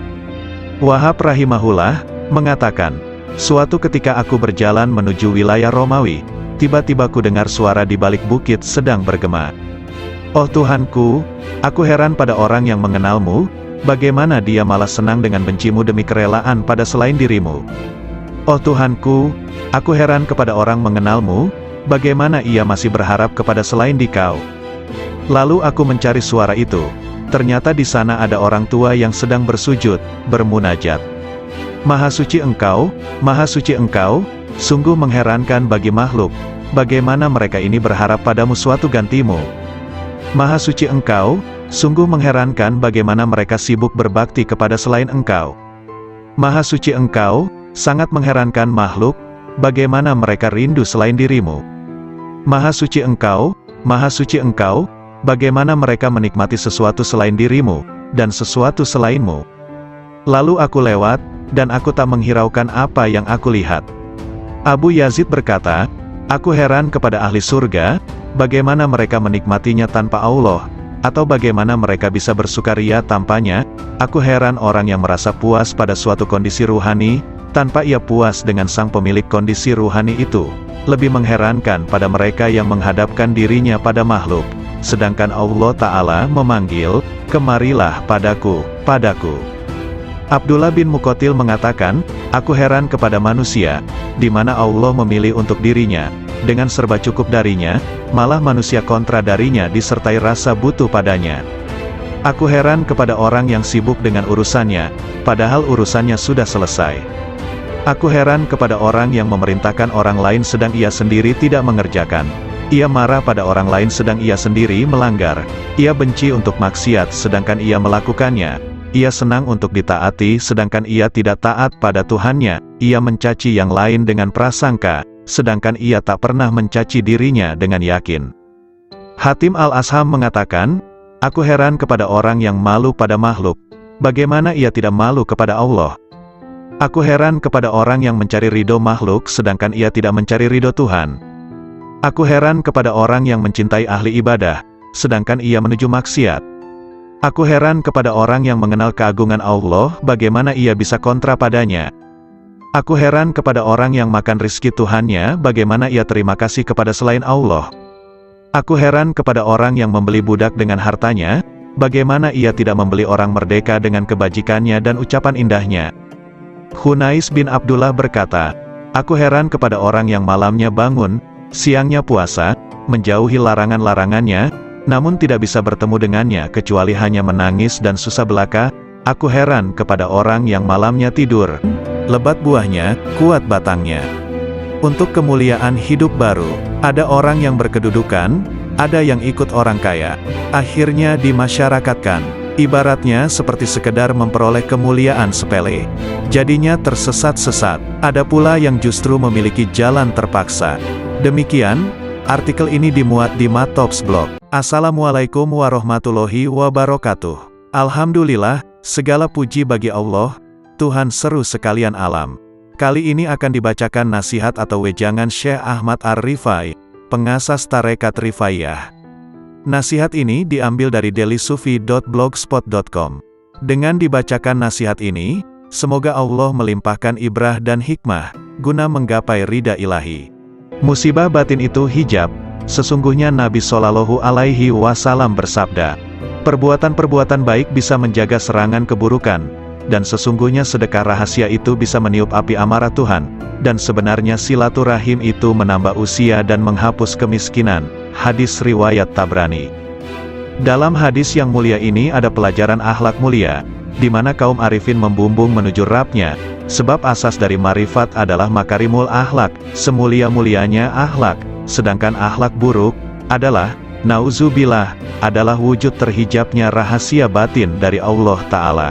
Wahab rahimahullah mengatakan, suatu ketika aku berjalan menuju wilayah Romawi, tiba-tiba ku dengar suara di balik bukit sedang bergema. Oh Tuhanku, aku heran pada orang yang mengenalmu, bagaimana dia malah senang dengan bencimu demi kerelaan pada selain dirimu. Oh Tuhanku, aku heran kepada orang mengenalmu, bagaimana ia masih berharap kepada selain dikau. Lalu aku mencari suara itu, ternyata di sana ada orang tua yang sedang bersujud, bermunajat. Maha suci engkau, sungguh mengherankan bagi makhluk, bagaimana mereka ini berharap padamu suatu gantimu. Maha suci engkau, sungguh mengherankan bagaimana mereka sibuk berbakti kepada selain engkau. Maha suci engkau, sangat mengherankan makhluk, bagaimana mereka rindu selain dirimu. Maha suci engkau, bagaimana mereka menikmati sesuatu selain dirimu, dan sesuatu selainmu. Lalu aku lewat, dan aku tak menghiraukan apa yang aku lihat. Abu Yazid berkata, aku heran kepada ahli surga, bagaimana mereka menikmatinya tanpa Allah, atau bagaimana mereka bisa bersukaria tanpanya. Aku heran orang yang merasa puas pada suatu kondisi ruhani, tanpa ia puas dengan sang pemilik kondisi ruhani itu. Lebih mengherankan pada mereka yang menghadapkan dirinya pada makhluk, sedangkan Allah Ta'ala memanggil, kemarilah padaku. Abdullah bin Muqatil mengatakan, aku heran kepada manusia, di mana Allah memilih untuk dirinya, dengan serba cukup darinya, malah manusia kontra darinya disertai rasa butuh padanya. Aku heran kepada orang yang sibuk dengan urusannya, padahal urusannya sudah selesai. Aku heran kepada orang yang memerintahkan orang lain sedang ia sendiri tidak mengerjakan. Ia marah pada orang lain sedang ia sendiri melanggar. Ia benci untuk maksiat sedangkan ia melakukannya. Ia senang untuk ditaati sedangkan ia tidak taat pada Tuhannya. Ia mencaci yang lain dengan prasangka, sedangkan ia tak pernah mencaci dirinya dengan yakin. Hatim al-Asham mengatakan, aku heran kepada orang yang malu pada makhluk, bagaimana ia tidak malu kepada Allah. Aku heran kepada orang yang mencari ridho makhluk sedangkan ia tidak mencari ridho Tuhan. Aku heran kepada orang yang mencintai ahli ibadah, sedangkan ia menuju maksiat. Aku heran kepada orang yang mengenal keagungan Allah, bagaimana ia bisa kontra padanya. Aku heran kepada orang yang makan rizki Tuhannya, bagaimana ia terima kasih kepada selain Allah. Aku heran kepada orang yang membeli budak dengan hartanya, bagaimana ia tidak membeli orang merdeka dengan kebajikannya dan ucapan indahnya. Hunais bin Abdullah berkata, aku heran kepada orang yang malamnya bangun, siangnya puasa, menjauhi larangan-larangannya, namun tidak bisa bertemu dengannya kecuali hanya menangis dan susah belaka. Aku heran kepada orang yang malamnya tidur, lebat buahnya, kuat batangnya. Untuk kemuliaan hidup baru, ada orang yang berkedudukan, ada yang ikut orang kaya, akhirnya dimasyarakatkan. Ibaratnya seperti sekedar memperoleh kemuliaan sepele. Jadinya tersesat-sesat. Ada pula yang justru memiliki jalan terpaksa. Demikian, artikel ini dimuat di Matops Blog. Assalamualaikum warahmatullahi wabarakatuh. Alhamdulillah, segala puji bagi Allah, Tuhan seru sekalian alam. Kali ini akan dibacakan nasihat atau wejangan Syekh Ahmad Ar-Rifai, pengasas Tarekat Rifaiyah. Nasihat ini diambil dari dailysufi.blogspot.com. Dengan dibacakan nasihat ini, semoga Allah melimpahkan ibrah dan hikmah, guna menggapai ridha ilahi. Musibah batin itu hijab. Sesungguhnya Nabi Shallallahu Alaihi Wasallam bersabda, perbuatan-perbuatan baik bisa menjaga serangan keburukan, dan sesungguhnya sedekah rahasia itu bisa meniup api amarah Tuhan, dan sebenarnya silaturahim itu menambah usia dan menghapus kemiskinan. Hadis riwayat Tabrani. Dalam hadis yang mulia ini ada pelajaran akhlak mulia, di mana kaum arifin membumbung menuju Rabb-Nya, sebab asas dari marifat adalah makarimul akhlak, semulia-mulianya akhlak, sedangkan akhlak buruk adalah, nauzubillah, adalah wujud terhijabnya rahasia batin dari Allah Ta'ala.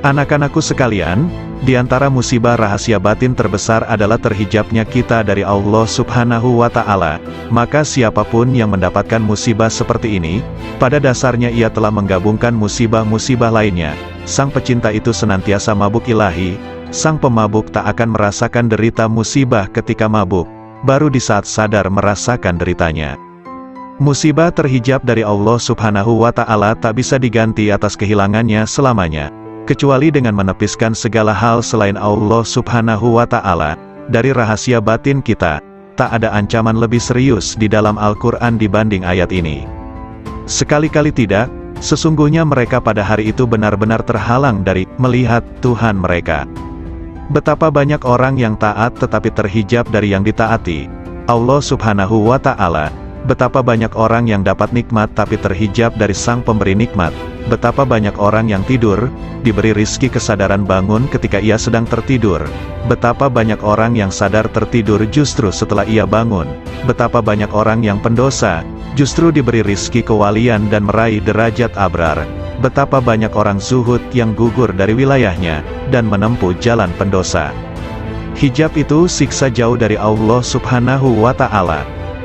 Anak-anakku sekalian, di antara musibah rahasia batin terbesar adalah terhijabnya kita dari Allah Subhanahu wa Ta'ala. Maka siapapun yang mendapatkan musibah seperti ini, pada dasarnya ia telah menggabungkan musibah-musibah lainnya. Sang pecinta itu senantiasa mabuk ilahi, sang pemabuk tak akan merasakan derita musibah ketika mabuk, baru di saat sadar merasakan deritanya. Musibah terhijab dari Allah Subhanahu wa Ta'ala tak bisa diganti atas kehilangannya selamanya, kecuali dengan menepiskan segala hal selain Allah Subhanahu wa Ta'ala. Dari rahasia batin kita, tak ada ancaman lebih serius di dalam Al-Quran dibanding ayat ini. Sekali-kali tidak, sesungguhnya mereka pada hari itu benar-benar terhalang dari melihat Tuhan mereka. Betapa banyak orang yang taat tetapi terhijab dari yang ditaati Allah Subhanahu wa Ta'ala. Betapa banyak orang yang dapat nikmat tapi terhijab dari sang pemberi nikmat. Betapa banyak orang yang tidur, diberi rizki kesadaran bangun ketika ia sedang tertidur. Betapa banyak orang yang sadar tertidur justru setelah ia bangun. Betapa banyak orang yang pendosa, justru diberi rizki kewalian dan meraih derajat abrar. Betapa banyak orang zuhud yang gugur dari wilayahnya, dan menempuh jalan pendosa. Hijab itu siksa jauh dari Allah Subhanahu wa Ta'ala.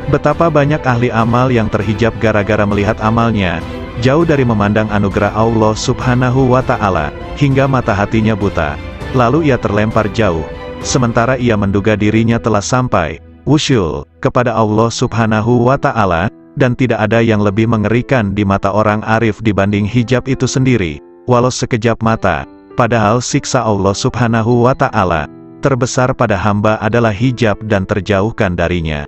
Betapa banyak ahli amal yang terhijab gara-gara melihat amalnya, jauh dari memandang anugerah Allah Subhanahu wa Ta'ala, hingga mata hatinya buta. Lalu ia terlempar jauh, sementara ia menduga dirinya telah sampai, wusyul, kepada Allah Subhanahu wa Ta'ala, dan tidak ada yang lebih mengerikan di mata orang arif dibanding hijab itu sendiri, walau sekejap mata. Padahal siksa Allah Subhanahu wa Ta'ala terbesar pada hamba adalah hijab dan terjauhkan darinya.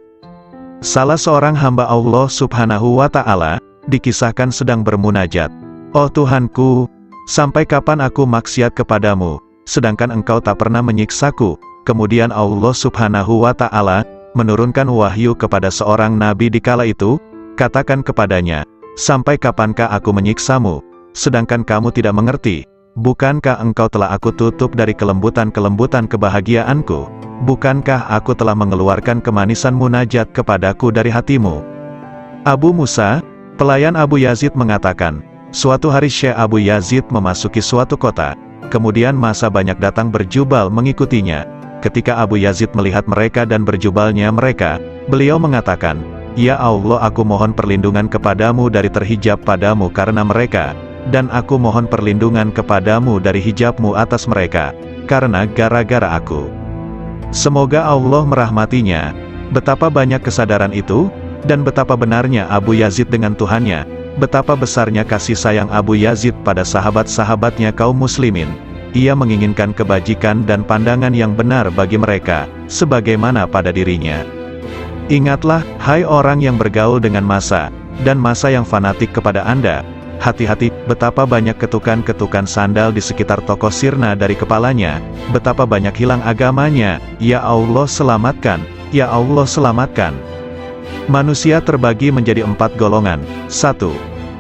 Salah seorang hamba Allah Subhanahu wa Ta'ala dikisahkan sedang bermunajat, "Oh Tuhanku, sampai kapan aku maksiat kepadamu, sedangkan Engkau tak pernah menyiksaku?" Kemudian Allah Subhanahu wa Ta'ala menurunkan wahyu kepada seorang nabi di kala itu, "Katakan kepadanya, sampai kapankah aku menyiksamu, sedangkan kamu tidak mengerti? Bukankah engkau telah aku tutup dari kelembutan-kelembutan kebahagiaanku? Bukankah aku telah mengeluarkan kemanisan munajat kepadaku dari hatimu?" Abu Musa, pelayan Abu Yazid mengatakan, suatu hari Syekh Abu Yazid memasuki suatu kota, kemudian massa banyak datang berjubal mengikutinya. Ketika Abu Yazid melihat mereka dan berjubalnya mereka, beliau mengatakan, "Ya Allah, aku mohon perlindungan kepadamu dari terhijab padamu karena mereka, dan aku mohon perlindungan kepadamu dari hijabmu atas mereka, karena gara-gara aku." Semoga Allah merahmatinya. Betapa banyak kesadaran itu, dan betapa benarnya Abu Yazid dengan Tuhannya, betapa besarnya kasih sayang Abu Yazid pada sahabat-sahabatnya kaum muslimin. Ia menginginkan kebajikan dan pandangan yang benar bagi mereka, sebagaimana pada dirinya. Ingatlah, hai orang yang bergaul dengan massa, dan massa yang fanatik kepada Anda, hati-hati, betapa banyak ketukan-ketukan sandal di sekitar toko sirna dari kepalanya, betapa banyak hilang agamanya. Ya Allah selamatkan, ya Allah selamatkan. Manusia terbagi menjadi 4 golongan. 1.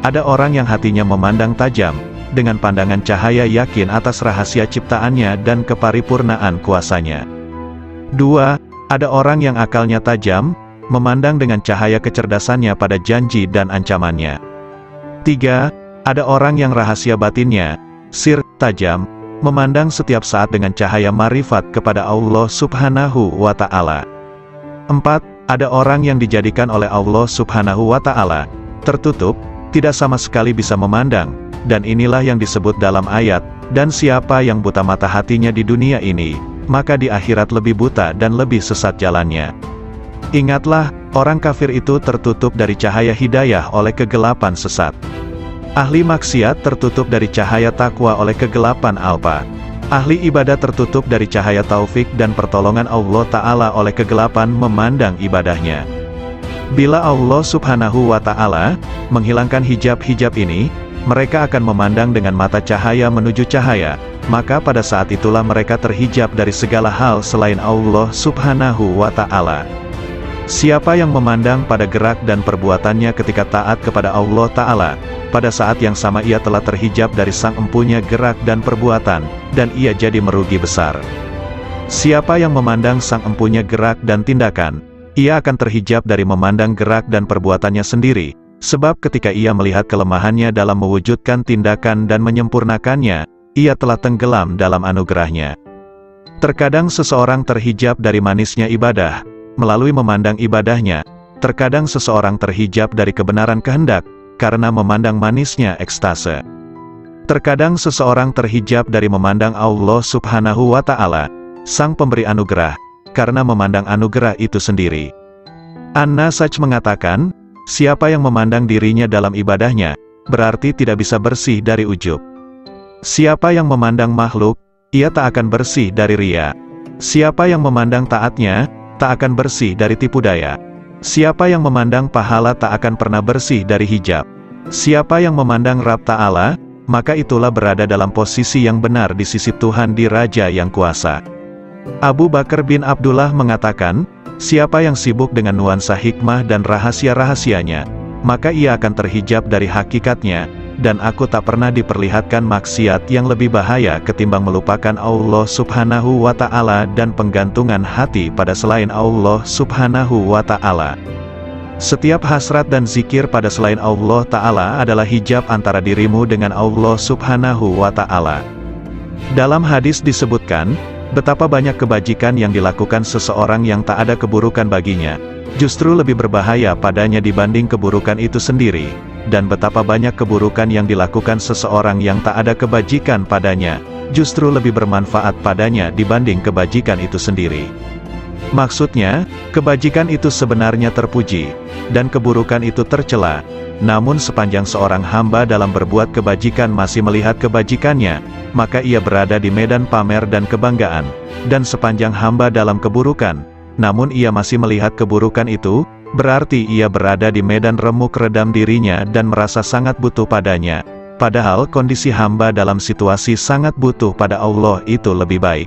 Ada orang yang hatinya memandang tajam, dengan pandangan cahaya yakin atas rahasia ciptaannya dan keparipurnaan kuasanya. 2. Ada orang yang akalnya tajam, memandang dengan cahaya kecerdasannya pada janji dan ancamannya. 3. Ada orang yang rahasia batinnya, sir, tajam, memandang setiap saat dengan cahaya marifat kepada Allah Subhanahu wa Ta'ala. 4. Ada orang yang dijadikan oleh Allah Subhanahu wa Ta'ala tertutup, tidak sama sekali bisa memandang, dan inilah yang disebut dalam ayat, "Dan siapa yang buta mata hatinya di dunia ini, maka di akhirat lebih buta dan lebih sesat jalannya." Ingatlah, orang kafir itu tertutup dari cahaya hidayah oleh kegelapan sesat. Ahli maksiat tertutup dari cahaya takwa oleh kegelapan alpa. Ahli ibadah tertutup dari cahaya taufik dan pertolongan Allah Ta'ala oleh kegelapan memandang ibadahnya. Bila Allah Subhanahu wa Ta'ala menghilangkan hijab-hijab ini, mereka akan memandang dengan mata cahaya menuju cahaya, maka pada saat itulah mereka terhijab dari segala hal selain Allah Subhanahu wa Ta'ala. Siapa yang memandang pada gerak dan perbuatannya ketika taat kepada Allah Ta'ala, pada saat yang sama ia telah terhijab dari sang empunya gerak dan perbuatan, dan ia jadi merugi besar. Siapa yang memandang sang empunya gerak dan tindakan, ia akan terhijab dari memandang gerak dan perbuatannya sendiri, sebab ketika ia melihat kelemahannya dalam mewujudkan tindakan dan menyempurnakannya, ia telah tenggelam dalam anugerahnya. Terkadang seseorang terhijab dari manisnya ibadah, melalui memandang ibadahnya. Terkadang seseorang terhijab dari kebenaran kehendak, karena memandang manisnya ekstase. Terkadang seseorang terhijab dari memandang Allah Subhanahu wa Ta'ala, sang pemberi anugerah, karena memandang anugerah itu sendiri. An-Nasaj mengatakan, siapa yang memandang dirinya dalam ibadahnya, berarti tidak bisa bersih dari ujub. Siapa yang memandang makhluk, ia tak akan bersih dari riya. Siapa yang memandang taatnya, tak akan bersih dari tipu daya. Siapa yang memandang pahala tak akan pernah bersih dari hijab. Siapa yang memandang Rabb Ta'ala, maka itulah berada dalam posisi yang benar di sisi Tuhan di Raja yang kuasa. Abu Bakar bin Abdullah mengatakan, siapa yang sibuk dengan nuansa hikmah dan rahasia-rahasianya, maka ia akan terhijab dari hakikatnya, dan aku tak pernah diperlihatkan maksiat yang lebih bahaya ketimbang melupakan Allah Subhanahu wa Ta'ala dan penggantungan hati pada selain Allah Subhanahu wa Ta'ala. Setiap hasrat dan zikir pada selain Allah Ta'ala adalah hijab antara dirimu dengan Allah Subhanahu wa Ta'ala. Dalam hadis disebutkan, betapa banyak kebajikan yang dilakukan seseorang yang tak ada keburukan baginya, justru lebih berbahaya padanya dibanding keburukan itu sendiri, dan betapa banyak keburukan yang dilakukan seseorang yang tak ada kebajikan padanya, justru lebih bermanfaat padanya dibanding kebajikan itu sendiri. Maksudnya, kebajikan itu sebenarnya terpuji, dan keburukan itu tercela. Namun sepanjang seorang hamba dalam berbuat kebajikan masih melihat kebajikannya, maka ia berada di medan pamer dan kebanggaan. Dan sepanjang hamba dalam keburukan, namun ia masih melihat keburukan itu, berarti ia berada di medan remuk redam dirinya dan merasa sangat butuh padanya. Padahal kondisi hamba dalam situasi sangat butuh pada Allah itu lebih baik.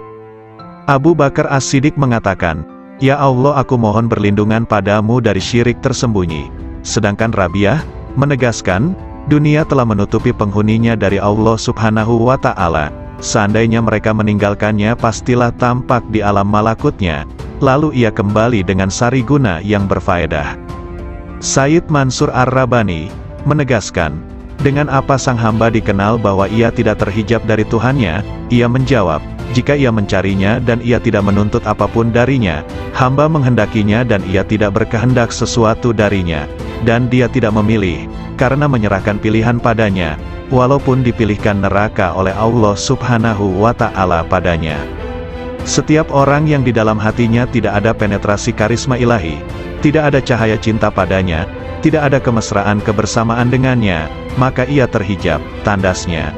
Abu Bakar As-Siddiq mengatakan, "Ya Allah, aku mohon perlindungan padamu dari syirik tersembunyi." Sedangkan Rabi'ah menegaskan, dunia telah menutupi penghuninya dari Allah Subhanahu wa Ta'ala. Seandainya mereka meninggalkannya pastilah tampak di alam malakutnya, lalu ia kembali dengan sariguna yang berfaedah. Sayyid Mansur Ar-Rabani menegaskan, dengan apa sang hamba dikenal bahwa ia tidak terhijab dari Tuhannya? Ia menjawab, jika ia mencarinya dan ia tidak menuntut apapun darinya, hamba menghendakinya dan ia tidak berkehendak sesuatu darinya, dan dia tidak memilih, karena menyerahkan pilihan padanya, walaupun dipilihkan neraka oleh Allah Subhanahu wa Ta'ala padanya. Setiap orang yang di dalam hatinya tidak ada penetrasi karisma ilahi, tidak ada cahaya cinta padanya, tidak ada kemesraan kebersamaan dengannya, maka ia terhijab, tandasnya.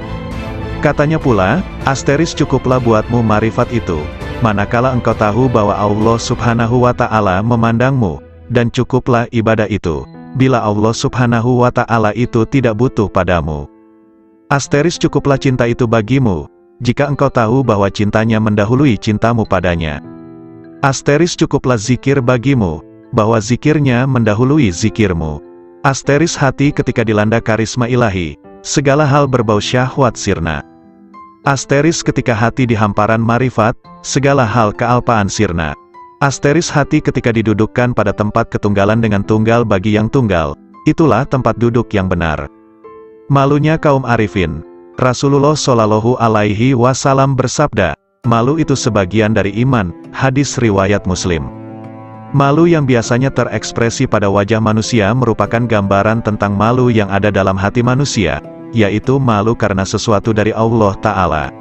Katanya pula, asteris cukuplah buatmu marifat itu, manakala engkau tahu bahwa Allah Subhanahu wa Ta'ala memandangmu, dan cukuplah ibadah itu, bila Allah Subhanahu wa Ta'ala itu tidak butuh padamu. Asteris cukuplah cinta itu bagimu, jika engkau tahu bahwa cintanya mendahului cintamu padanya. Asteris cukuplah zikir bagimu, bahwa zikirnya mendahului zikirmu. Asteris hati ketika dilanda karisma ilahi, segala hal berbau syahwat sirna. Asteris ketika hati di hamparan marifat, segala hal kealpaan sirna. Asteris hati ketika didudukkan pada tempat ketunggalan dengan tunggal bagi yang tunggal, itulah tempat duduk yang benar. Malunya kaum arifin. Rasulullah Shallallahu Alaihi Wasallam bersabda, malu itu sebagian dari iman, hadis riwayat Muslim. Malu yang biasanya terekspresi pada wajah manusia merupakan gambaran tentang malu yang ada dalam hati manusia, yaitu malu karena sesuatu dari Allah Ta'ala.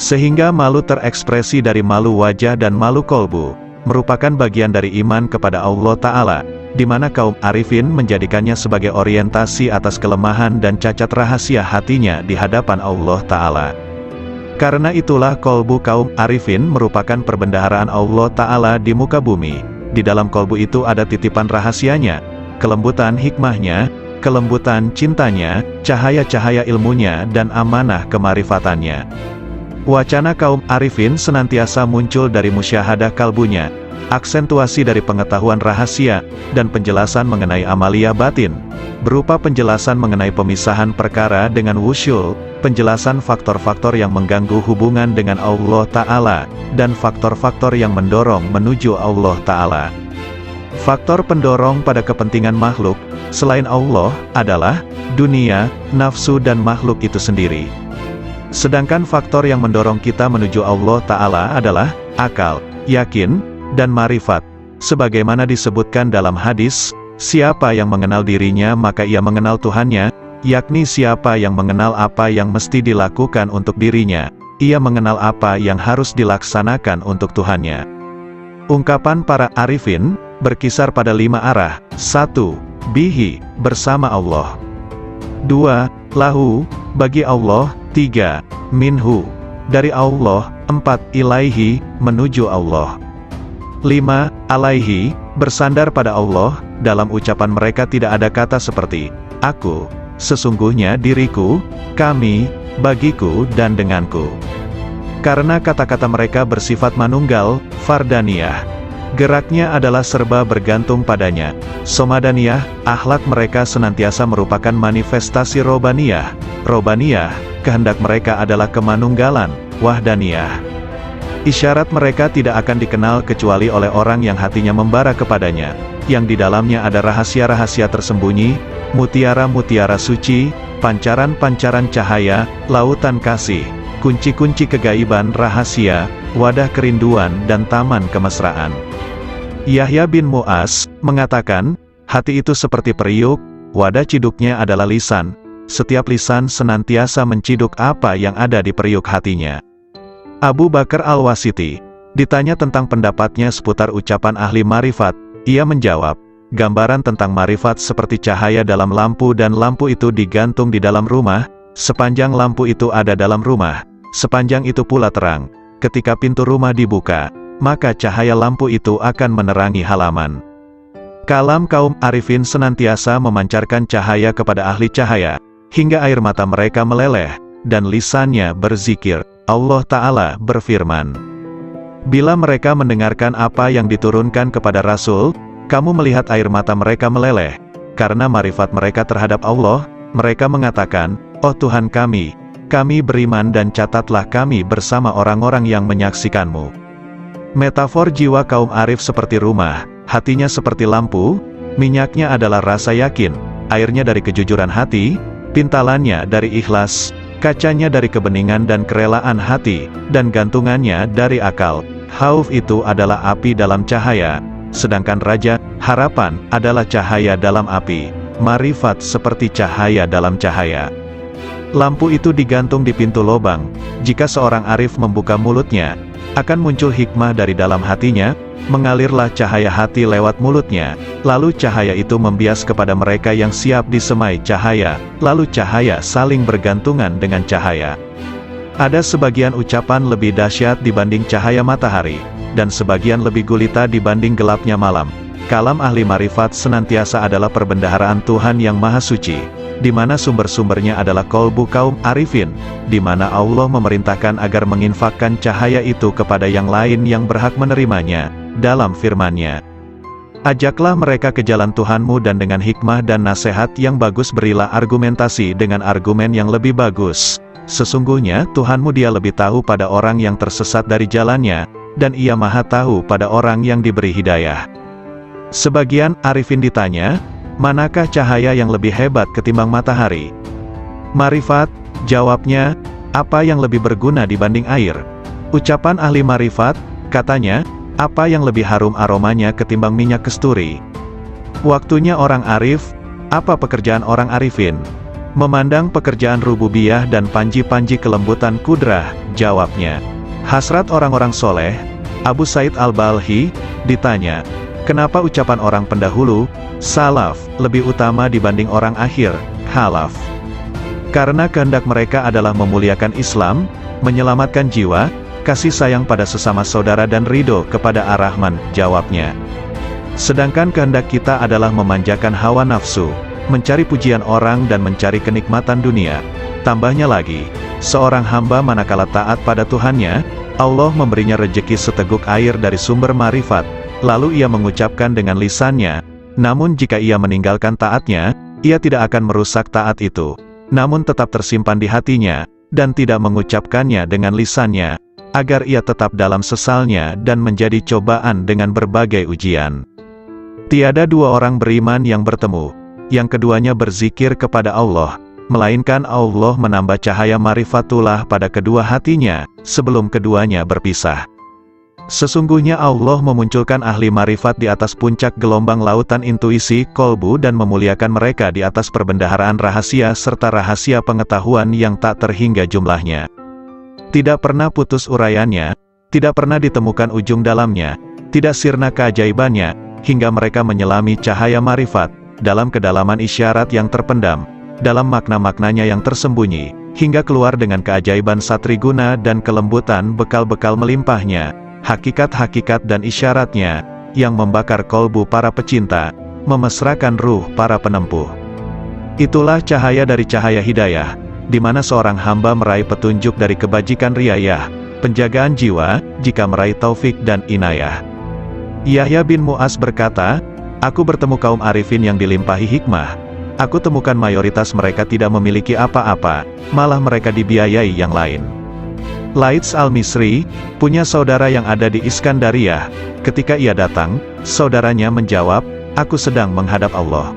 Sehingga malu terekspresi dari malu wajah dan malu kolbu, merupakan bagian dari iman kepada Allah Ta'ala, di mana kaum arifin menjadikannya sebagai orientasi atas kelemahan dan cacat rahasia hatinya di hadapan Allah Ta'ala. Karena itulah kolbu kaum arifin merupakan perbendaharaan Allah Ta'ala di muka bumi. Di dalam kolbu itu ada titipan rahasianya, kelembutan hikmahnya, kelembutan cintanya, cahaya-cahaya ilmunya dan amanah kemarifatannya. Wacana kaum arifin senantiasa muncul dari musyahadah kalbunya, aksentuasi dari pengetahuan rahasia, dan penjelasan mengenai amalia batin, berupa penjelasan mengenai pemisahan perkara dengan wusyul, penjelasan faktor-faktor yang mengganggu hubungan dengan Allah Ta'ala, dan faktor-faktor yang mendorong menuju Allah Ta'ala. Faktor pendorong pada kepentingan makhluk, selain Allah, adalah dunia, nafsu dan makhluk itu sendiri. Sedangkan faktor yang mendorong kita menuju Allah Ta'ala adalah akal, yakin, dan marifat. Sebagaimana disebutkan dalam hadis, siapa yang mengenal dirinya maka ia mengenal Tuhannya, yakni siapa yang mengenal apa yang mesti dilakukan untuk dirinya, ia mengenal apa yang harus dilaksanakan untuk Tuhannya. Ungkapan para arifin berkisar pada 5 arah. 1. Bihi, bersama Allah. 2. Lahu, bagi Allah. 3. Minhu, dari Allah. 4. Ilaihi, menuju Allah. 5. Alaihi, bersandar pada Allah. Dalam ucapan mereka tidak ada kata seperti aku, sesungguhnya diriku, kami, bagiku dan denganku. Karena kata-kata mereka bersifat manunggal, fardaniyah. Geraknya adalah serba bergantung padanya. Somadaniyah, akhlak mereka senantiasa merupakan manifestasi robaniyah. Robaniyah, kehendak mereka adalah kemanunggalan, wahdaniyah. Isyarat mereka tidak akan dikenal kecuali oleh orang yang hatinya membara kepadanya, yang di dalamnya ada rahasia-rahasia tersembunyi, mutiara-mutiara suci, pancaran-pancaran cahaya, lautan kasih, kunci-kunci kegaiban rahasia, wadah kerinduan dan taman kemesraan. Yahya bin Mu'az mengatakan, hati itu seperti periuk, wadah ciduknya adalah lisan. Setiap lisan senantiasa menciduk apa yang ada di periuk hatinya. Abu Bakar Al-Wasiti ditanya tentang pendapatnya seputar ucapan ahli marifat, ia menjawab, gambaran tentang marifat seperti cahaya dalam lampu dan lampu itu digantung di dalam rumah, sepanjang lampu itu ada dalam rumah, sepanjang itu pula terang. Ketika pintu rumah dibuka, maka cahaya lampu itu akan menerangi halaman. Kalam kaum arifin senantiasa memancarkan cahaya kepada ahli cahaya, hingga air mata mereka meleleh, dan lisannya berzikir. Allah Ta'ala berfirman, bila mereka mendengarkan apa yang diturunkan kepada Rasul, kamu melihat air mata mereka meleleh, karena marifat mereka terhadap Allah, mereka mengatakan, oh Tuhan kami beriman dan catatlah kami bersama orang-orang yang menyaksikanmu. Metafor jiwa kaum arif seperti rumah, hatinya seperti lampu, minyaknya adalah rasa yakin, airnya dari kejujuran hati, pintalannya dari ikhlas, kacanya dari kebeningan dan kerelaan hati, dan gantungannya dari akal. Khauf itu adalah api dalam cahaya, sedangkan raja, harapan, adalah cahaya dalam api. Marifat seperti cahaya dalam cahaya. Lampu itu digantung di pintu lobang. Jika seorang arif membuka mulutnya, akan muncul hikmah dari dalam hatinya, mengalirlah cahaya hati lewat mulutnya, lalu cahaya itu membias kepada mereka yang siap disemai cahaya, lalu cahaya saling bergantungan dengan cahaya. Ada sebagian ucapan lebih dahsyat dibanding cahaya matahari, dan sebagian lebih gulita dibanding gelapnya malam. Kalam ahli marifat senantiasa adalah perbendaharaan Tuhan yang Maha Suci, di mana sumber-sumbernya adalah kolbu kaum arifin, di mana Allah memerintahkan agar menginfakkan cahaya itu kepada yang lain yang berhak menerimanya, dalam firman-Nya. Ajaklah mereka ke jalan Tuhanmu dan dengan hikmah dan nasihat yang bagus berilah argumentasi dengan argumen yang lebih bagus. Sesungguhnya Tuhanmu Dia lebih tahu pada orang yang tersesat dari jalannya, dan Ia Maha tahu pada orang yang diberi hidayah. Sebagian arifin ditanya, manakah cahaya yang lebih hebat ketimbang matahari? Marifat, jawabnya, apa yang lebih berguna dibanding air? Ucapan ahli marifat, katanya, apa yang lebih harum aromanya ketimbang minyak kesturi? Waktunya orang arif, apa pekerjaan orang arifin? Memandang pekerjaan rububiyah dan panji-panji kelembutan kudrah, jawabnya. Hasrat orang-orang soleh, Abu Said Al-Balhi, ditanya, kenapa ucapan orang pendahulu, salaf, lebih utama dibanding orang akhir, khalaf? Karena kehendak mereka adalah memuliakan Islam, menyelamatkan jiwa, kasih sayang pada sesama saudara dan ridho kepada Ar-Rahman, jawabnya. Sedangkan kehendak kita adalah memanjakan hawa nafsu, mencari pujian orang dan mencari kenikmatan dunia. Tambahnya lagi, seorang hamba manakala taat pada Tuhannya, Allah memberinya rejeki seteguk air dari sumber marifat, lalu ia mengucapkan dengan lisannya, namun jika ia meninggalkan taatnya, ia tidak akan merusak taat itu, namun tetap tersimpan di hatinya, dan tidak mengucapkannya dengan lisannya, agar ia tetap dalam sesalnya dan menjadi cobaan dengan berbagai ujian. Tiada dua orang beriman yang bertemu, yang keduanya berzikir kepada Allah, melainkan Allah menambah cahaya marifatullah pada kedua hatinya, sebelum keduanya berpisah. Sesungguhnya Allah memunculkan ahli marifat di atas puncak gelombang lautan intuisi, kolbu dan memuliakan mereka di atas perbendaharaan rahasia serta rahasia pengetahuan yang tak terhingga jumlahnya. Tidak pernah putus uraiannya, tidak pernah ditemukan ujung dalamnya, tidak sirna keajaibannya, hingga mereka menyelami cahaya marifat, dalam kedalaman isyarat yang terpendam, dalam makna-maknanya yang tersembunyi, hingga keluar dengan keajaiban satriguna dan kelembutan bekal-bekal melimpahnya, hakikat-hakikat dan isyaratnya, yang membakar kolbu para pecinta, memesrakan ruh para penempuh. Itulah cahaya dari cahaya hidayah, di mana seorang hamba meraih petunjuk dari kebajikan riayah, penjagaan jiwa, jika meraih taufik dan inayah. Yahya bin Mu'az berkata, aku bertemu kaum arifin yang dilimpahi hikmah. Aku temukan mayoritas mereka tidak memiliki apa-apa, malah mereka dibiayai yang lain. Laits al-Misri, punya saudara yang ada di Iskandariyah. Ketika ia datang, saudaranya menjawab, aku sedang menghadap Allah.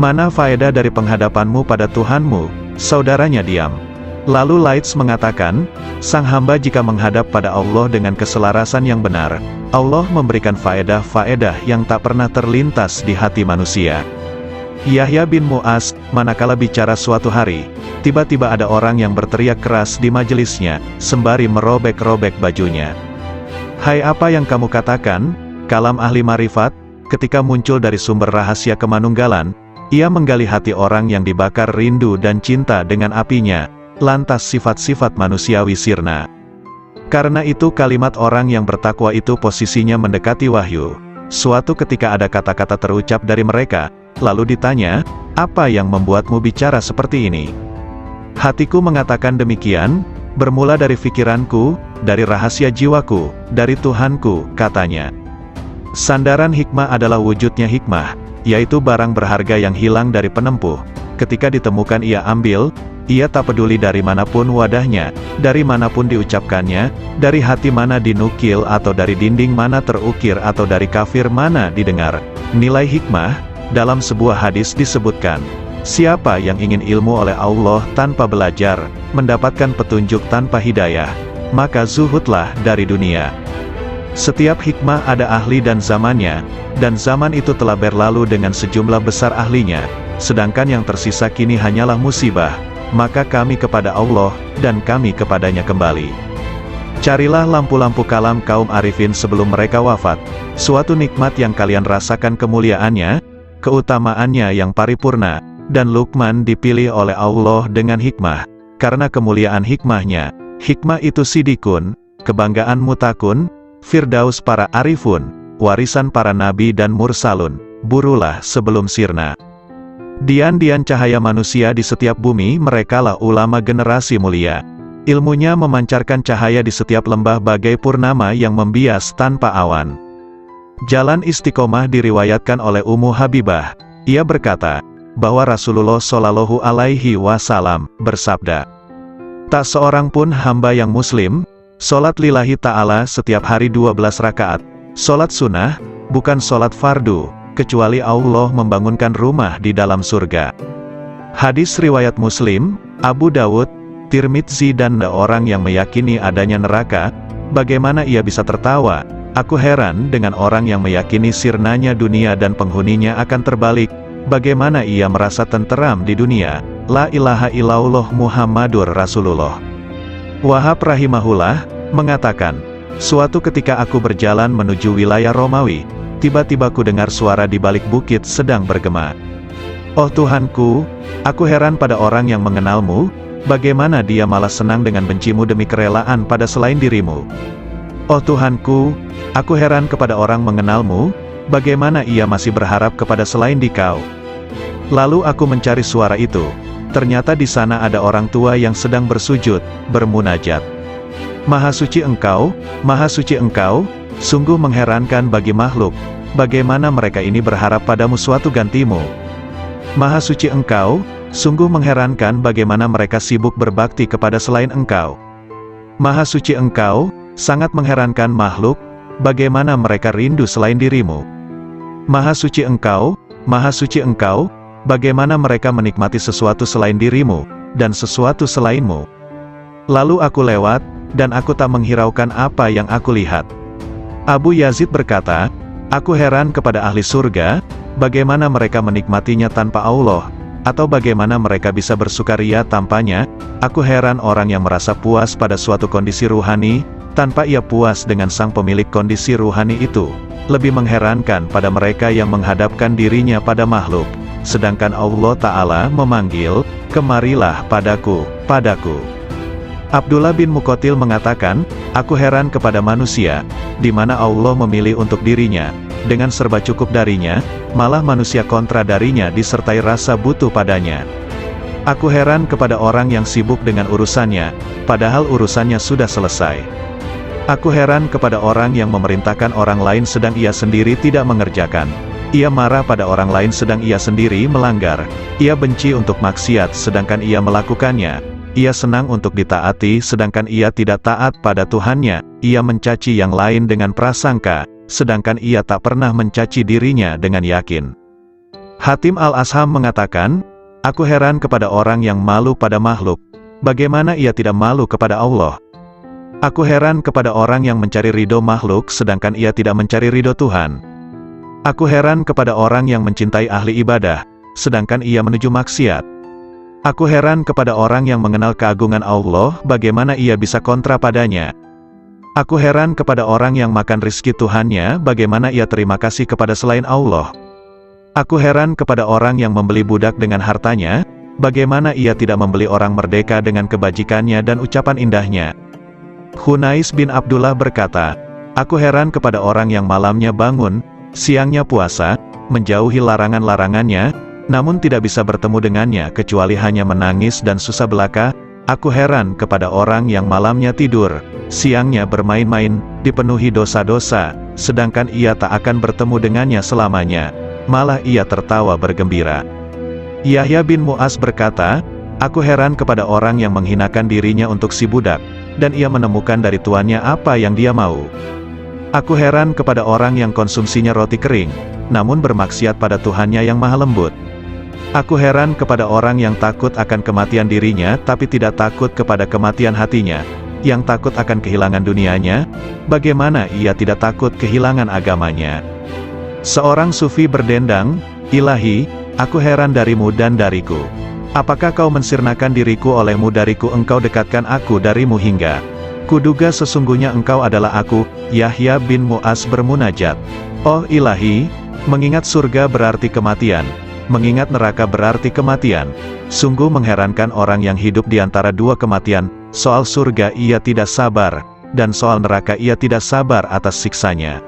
Mana faedah dari penghadapanmu pada Tuhanmu? Saudaranya diam. Lalu Laits mengatakan, sang hamba jika menghadap pada Allah dengan keselarasan yang benar, Allah memberikan faedah-faedah yang tak pernah terlintas di hati manusia. Yahya bin Mu'az, manakala bicara suatu hari, tiba-tiba ada orang yang berteriak keras di majelisnya, sembari merobek-robek bajunya. Hai, apa yang kamu katakan? Kalam ahli marifat. Ketika muncul dari sumber rahasia kemanunggalan, ia menggali hati orang yang dibakar rindu dan cinta dengan apinya, lantas sifat-sifat manusiawi sirna. Karena itu kalimat orang yang bertakwa itu posisinya mendekati wahyu. Suatu ketika ada kata-kata terucap dari mereka, lalu ditanya, apa yang membuatmu bicara seperti ini? Hatiku mengatakan demikian, bermula dari pikiranku, dari rahasia jiwaku, dari Tuhanku, katanya. Sandaran hikmah adalah wujudnya hikmah, yaitu barang berharga yang hilang dari penempuh. Ketika ditemukan ia ambil, ia tak peduli dari manapun wadahnya, dari manapun diucapkannya, dari hati mana dinukil atau dari dinding mana terukir atau dari kafir mana didengar. Nilai hikmah. Dalam sebuah hadis disebutkan, siapa yang ingin ilmu oleh Allah tanpa belajar, mendapatkan petunjuk tanpa hidayah, maka zuhudlah dari dunia. Setiap hikmah ada ahli dan zamannya, dan zaman itu telah berlalu dengan sejumlah besar ahlinya, sedangkan yang tersisa kini hanyalah musibah, maka kami kepada Allah, dan kami kepadanya kembali. Carilah lampu-lampu kalam kaum arifin sebelum mereka wafat, suatu nikmat yang kalian rasakan kemuliaannya, keutamaannya yang paripurna, dan Luqman dipilih oleh Allah dengan hikmah, karena kemuliaan hikmahnya. Hikmah itu sidikun, kebanggaan mutakun, firdaus para arifun, warisan para nabi dan mursalun, burulah sebelum sirna. Dian-dian cahaya manusia di setiap bumi, merekalah ulama generasi mulia. Ilmunya memancarkan cahaya di setiap lembah bagai purnama yang membias tanpa awan. Jalan istiqomah diriwayatkan oleh Ummu Habibah. Ia berkata, bahwa Rasulullah Shallallahu Alaihi Wasallam bersabda, tak seorang pun hamba yang muslim, sholat lillahi ta'ala setiap hari 12 rakaat, sholat sunnah, bukan sholat fardu, kecuali Allah membangunkan rumah di dalam surga. Hadis riwayat Muslim, Abu Dawud, Tirmidzi dan orang yang meyakini adanya neraka, bagaimana ia bisa tertawa? Aku heran dengan orang yang meyakini sirnanya dunia dan penghuninya akan terbalik, bagaimana ia merasa tenteram di dunia. La ilaha illallah Muhammadur Rasulullah. Wahab rahimahullah, mengatakan, suatu ketika aku berjalan menuju wilayah Romawi, tiba-tiba ku dengar suara di balik bukit sedang bergema. Oh Tuhanku, aku heran pada orang yang mengenalmu, bagaimana dia malah senang dengan bencimu demi kerelaan pada selain dirimu. Oh Tuhanku, aku heran kepada orang mengenalmu, bagaimana ia masih berharap kepada selain Dikau. Lalu aku mencari suara itu. Ternyata di sana ada orang tua yang sedang bersujud, bermunajat. Maha suci Engkau, sungguh mengherankan bagi makhluk, bagaimana mereka ini berharap padamu suatu gantimu. Maha suci Engkau, sungguh mengherankan bagaimana mereka sibuk berbakti kepada selain Engkau. Maha suci Engkau, sangat mengherankan makhluk, bagaimana mereka rindu selain dirimu. Maha suci Engkau, bagaimana mereka menikmati sesuatu selain dirimu, dan sesuatu selainmu. Lalu aku lewat, dan aku tak menghiraukan apa yang aku lihat. Abu Yazid berkata, aku heran kepada ahli surga, bagaimana mereka menikmatinya tanpa Allah, atau bagaimana mereka bisa bersukaria tanpanya. Aku heran orang yang merasa puas pada suatu kondisi ruhani, tanpa ia puas dengan sang pemilik kondisi ruhani itu. Lebih mengherankan pada mereka yang menghadapkan dirinya pada makhluk. Sedangkan Allah Ta'ala memanggil, kemarilah padaku. Abdullah bin Muqatil mengatakan, aku heran kepada manusia, di mana Allah memilih untuk dirinya, dengan serba cukup darinya, malah manusia kontra darinya disertai rasa butuh padanya. Aku heran kepada orang yang sibuk dengan urusannya, padahal urusannya sudah selesai. Aku heran kepada orang yang memerintahkan orang lain sedang ia sendiri tidak mengerjakan. Ia marah pada orang lain sedang ia sendiri melanggar. Ia benci untuk maksiat sedangkan ia melakukannya. Ia senang untuk ditaati sedangkan ia tidak taat pada Tuhannya. Ia mencaci yang lain dengan prasangka, sedangkan ia tak pernah mencaci dirinya dengan yakin. Hatim al-Asham mengatakan, aku heran kepada orang yang malu pada makhluk. Bagaimana ia tidak malu kepada Allah? Aku heran kepada orang yang mencari ridho makhluk sedangkan ia tidak mencari ridho Tuhan. Aku heran kepada orang yang mencintai ahli ibadah, sedangkan ia menuju maksiat. Aku heran kepada orang yang mengenal keagungan Allah, bagaimana ia bisa kontra padanya. Aku heran kepada orang yang makan rizki Tuhannya, bagaimana ia terima kasih kepada selain Allah. Aku heran kepada orang yang membeli budak dengan hartanya, bagaimana ia tidak membeli orang merdeka dengan kebajikannya dan ucapan indahnya. Hunais bin Abdullah berkata, aku heran kepada orang yang malamnya bangun, siangnya puasa, menjauhi larangan-larangannya, namun tidak bisa bertemu dengannya kecuali hanya menangis dan susah belaka. Aku heran kepada orang yang malamnya tidur, siangnya bermain-main, dipenuhi dosa-dosa, sedangkan ia tak akan bertemu dengannya selamanya, malah ia tertawa bergembira. Yahya bin Mu'az berkata, aku heran kepada orang yang menghinakan dirinya untuk si budak, dan ia menemukan dari tuannya apa yang dia mau. Aku heran kepada orang yang konsumsinya roti kering, namun bermaksiat pada Tuhannya yang maha lembut. Aku heran kepada orang yang takut akan kematian dirinya tapi tidak takut kepada kematian hatinya, yang takut akan kehilangan dunianya, bagaimana ia tidak takut kehilangan agamanya. Seorang sufi berdendang, Ilahi, aku heran darimu dan dariku. Apakah kau mensirnakan diriku olehmu dariku engkau dekatkan aku darimu hingga kuduga sesungguhnya engkau adalah aku. Yahya bin Mu'az bermunajat, oh Ilahi, mengingat surga berarti kematian, mengingat neraka berarti kematian. Sungguh mengherankan orang yang hidup di antara dua kematian, soal surga ia tidak sabar, dan soal neraka ia tidak sabar atas siksanya.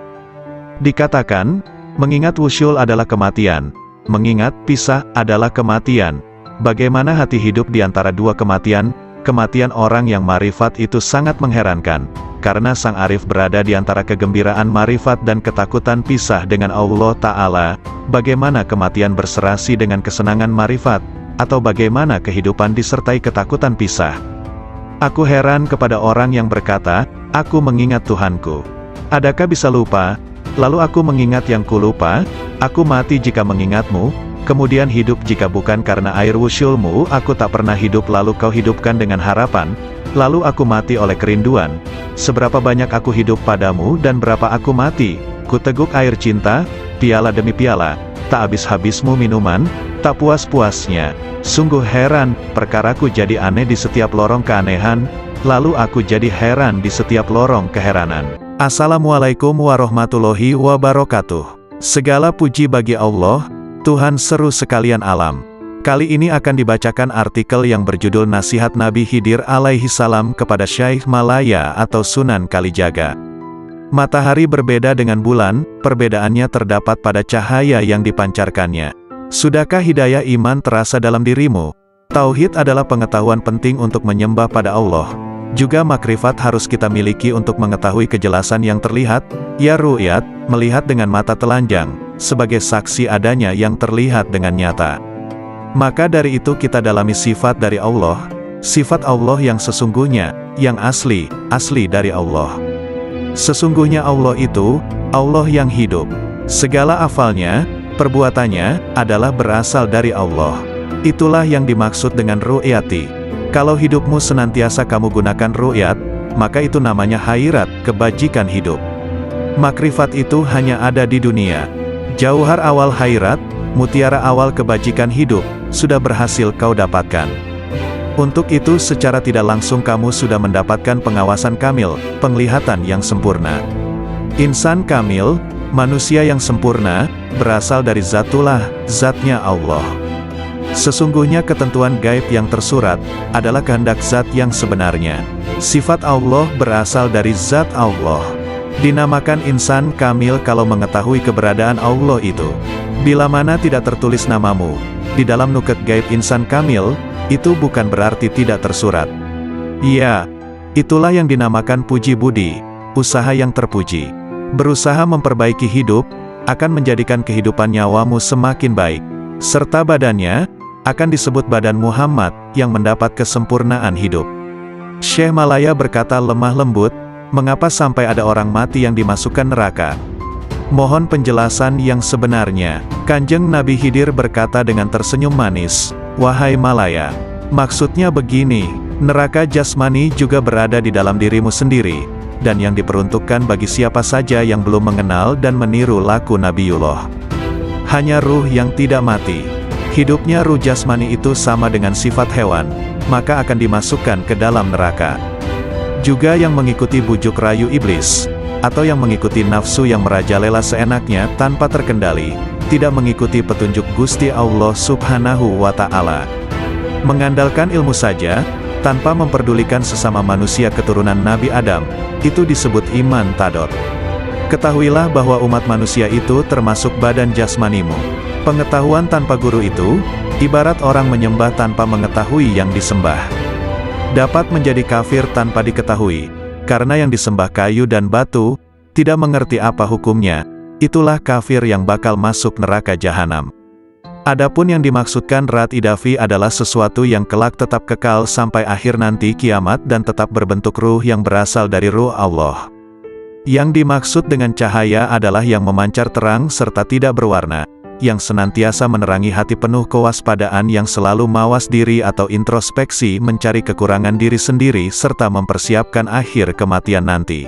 Dikatakan, mengingat wusyul adalah kematian, mengingat pisah adalah kematian. Bagaimana hati hidup di antara dua kematian? Kematian orang yang marifat itu sangat mengherankan, karena sang arif berada di antara kegembiraan marifat dan ketakutan pisah dengan Allah Ta'ala. Bagaimana kematian berserasi dengan kesenangan marifat, atau bagaimana kehidupan disertai ketakutan pisah? Aku heran kepada orang yang berkata, aku mengingat Tuhanku. Adakah bisa lupa? Lalu aku mengingat yang kulupa, aku mati jika mengingatmu, kemudian hidup jika bukan karena air wusyulmu. Aku tak pernah hidup lalu kau hidupkan dengan harapan, lalu aku mati oleh kerinduan. Seberapa banyak aku hidup padamu dan berapa aku mati, ku teguk air cinta, piala demi piala, tak habis-habismu minuman, tak puas-puasnya. Sungguh heran, perkaraku jadi aneh di setiap lorong keanehan, lalu aku jadi heran di setiap lorong keheranan. Assalamualaikum warahmatullahi wabarakatuh. Segala puji bagi Allah, Tuhan seru sekalian alam. Kali ini akan dibacakan artikel yang berjudul Nasihat Nabi Khidir alaihi salam kepada Syekh Malaya atau Sunan Kalijaga. Matahari berbeda dengan bulan, perbedaannya terdapat pada cahaya yang dipancarkannya. Sudahkah hidayah iman terasa dalam dirimu? Tauhid adalah pengetahuan penting untuk menyembah pada Allah. Juga makrifat harus kita miliki untuk mengetahui kejelasan yang terlihat, ya ru'yat, melihat dengan mata telanjang, sebagai saksi adanya yang terlihat dengan nyata. Maka dari itu kita dalami sifat dari Allah, sifat Allah yang sesungguhnya, yang asli dari Allah. Sesungguhnya Allah itu, Allah yang hidup. Segala afalnya, perbuatannya, adalah berasal dari Allah. Itulah yang dimaksud dengan ru'yati. Kalau hidupmu senantiasa kamu gunakan ru'yat, maka itu namanya khairat, kebajikan hidup. Makrifat itu hanya ada di dunia. Jauhar awal khairat, mutiara awal kebajikan hidup, sudah berhasil kau dapatkan. Untuk itu secara tidak langsung kamu sudah mendapatkan pengawasan kamil, penglihatan yang sempurna. Insan kamil, manusia yang sempurna, berasal dari Zatullah, zatnya Allah. Sesungguhnya ketentuan gaib yang tersurat, adalah kehendak zat yang sebenarnya. Sifat Allah berasal dari zat Allah. Dinamakan insan kamil kalau mengetahui keberadaan Allah itu. Bila mana tidak tertulis namamu di dalam nuket gaib insan kamil, itu bukan berarti tidak tersurat. Iya, itulah yang dinamakan puji budi, usaha yang terpuji. Berusaha memperbaiki hidup, akan menjadikan kehidupan nyawamu semakin baik. Serta badannya, akan disebut badan Muhammad, yang mendapat kesempurnaan hidup. Syekh Malaya berkata lemah lembut, mengapa sampai ada orang mati yang dimasukkan neraka? Mohon penjelasan yang sebenarnya. Kanjeng Nabi Khidir berkata dengan tersenyum manis, wahai Malaya, maksudnya begini, neraka jasmani juga berada di dalam dirimu sendiri, dan yang diperuntukkan bagi siapa saja yang belum mengenal dan meniru laku Nabiullah. Hanya ruh yang tidak mati. Hidupnya ruh jasmani itu sama dengan sifat hewan, maka akan dimasukkan ke dalam neraka. Juga yang mengikuti bujuk rayu iblis, atau yang mengikuti nafsu yang merajalela seenaknya tanpa terkendali, tidak mengikuti petunjuk Gusti Allah Subhanahu wa Ta'ala. Mengandalkan ilmu saja, tanpa memperdulikan sesama manusia keturunan Nabi Adam, itu disebut iman tadot. Ketahuilah bahwa umat manusia itu termasuk badan jasmanimu. Pengetahuan tanpa guru itu, ibarat orang menyembah tanpa mengetahui yang disembah. Dapat menjadi kafir tanpa diketahui, karena yang disembah kayu dan batu, tidak mengerti apa hukumnya, itulah kafir yang bakal masuk neraka jahanam. Adapun yang dimaksudkan rat idafi adalah sesuatu yang kelak tetap kekal sampai akhir nanti kiamat dan tetap berbentuk ruh yang berasal dari ruh Allah. Yang dimaksud dengan cahaya adalah yang memancar terang serta tidak berwarna, yang senantiasa menerangi hati penuh kewaspadaan yang selalu mawas diri atau introspeksi mencari kekurangan diri sendiri serta mempersiapkan akhir kematian nanti.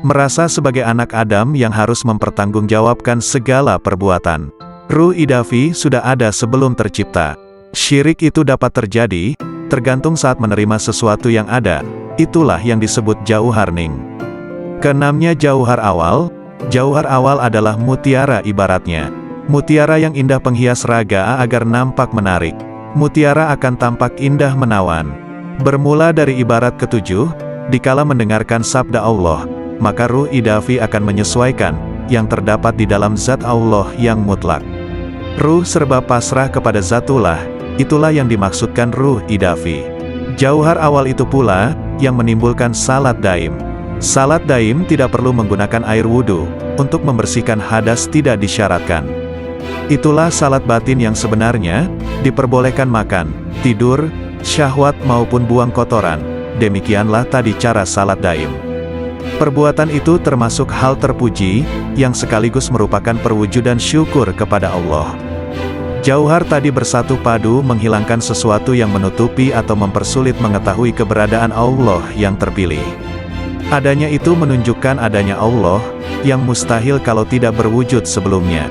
Merasa sebagai anak Adam yang harus mempertanggungjawabkan segala perbuatan. Ruh idafi sudah ada sebelum tercipta. Syirik itu dapat terjadi, tergantung saat menerima sesuatu yang ada, itulah yang disebut jauhar ning. Keenamnya jauhar awal. Jauhar awal adalah mutiara ibaratnya. Mutiara yang indah penghias raga agar nampak menarik. Mutiara akan tampak indah menawan. Bermula dari ibarat ketujuh, dikala mendengarkan sabda Allah, maka ruh idafi akan menyesuaikan, yang terdapat di dalam zat Allah yang mutlak. Ruh serba pasrah kepada Zatullah, itulah yang dimaksudkan ruh idafi. Jauhar awal itu pula, yang menimbulkan salat daim. Salat daim tidak perlu menggunakan air wudhu, untuk membersihkan hadas tidak disyaratkan. Itulah salat batin yang sebenarnya, diperbolehkan makan, tidur, syahwat maupun buang kotoran. Demikianlah tadi cara salat daim. Perbuatan itu termasuk hal terpuji, yang sekaligus merupakan perwujudan syukur kepada Allah. Jauhar tadi bersatu padu menghilangkan sesuatu yang menutupi atau mempersulit mengetahui keberadaan Allah yang terpilih. Adanya itu menunjukkan adanya Allah, yang mustahil kalau tidak berwujud sebelumnya.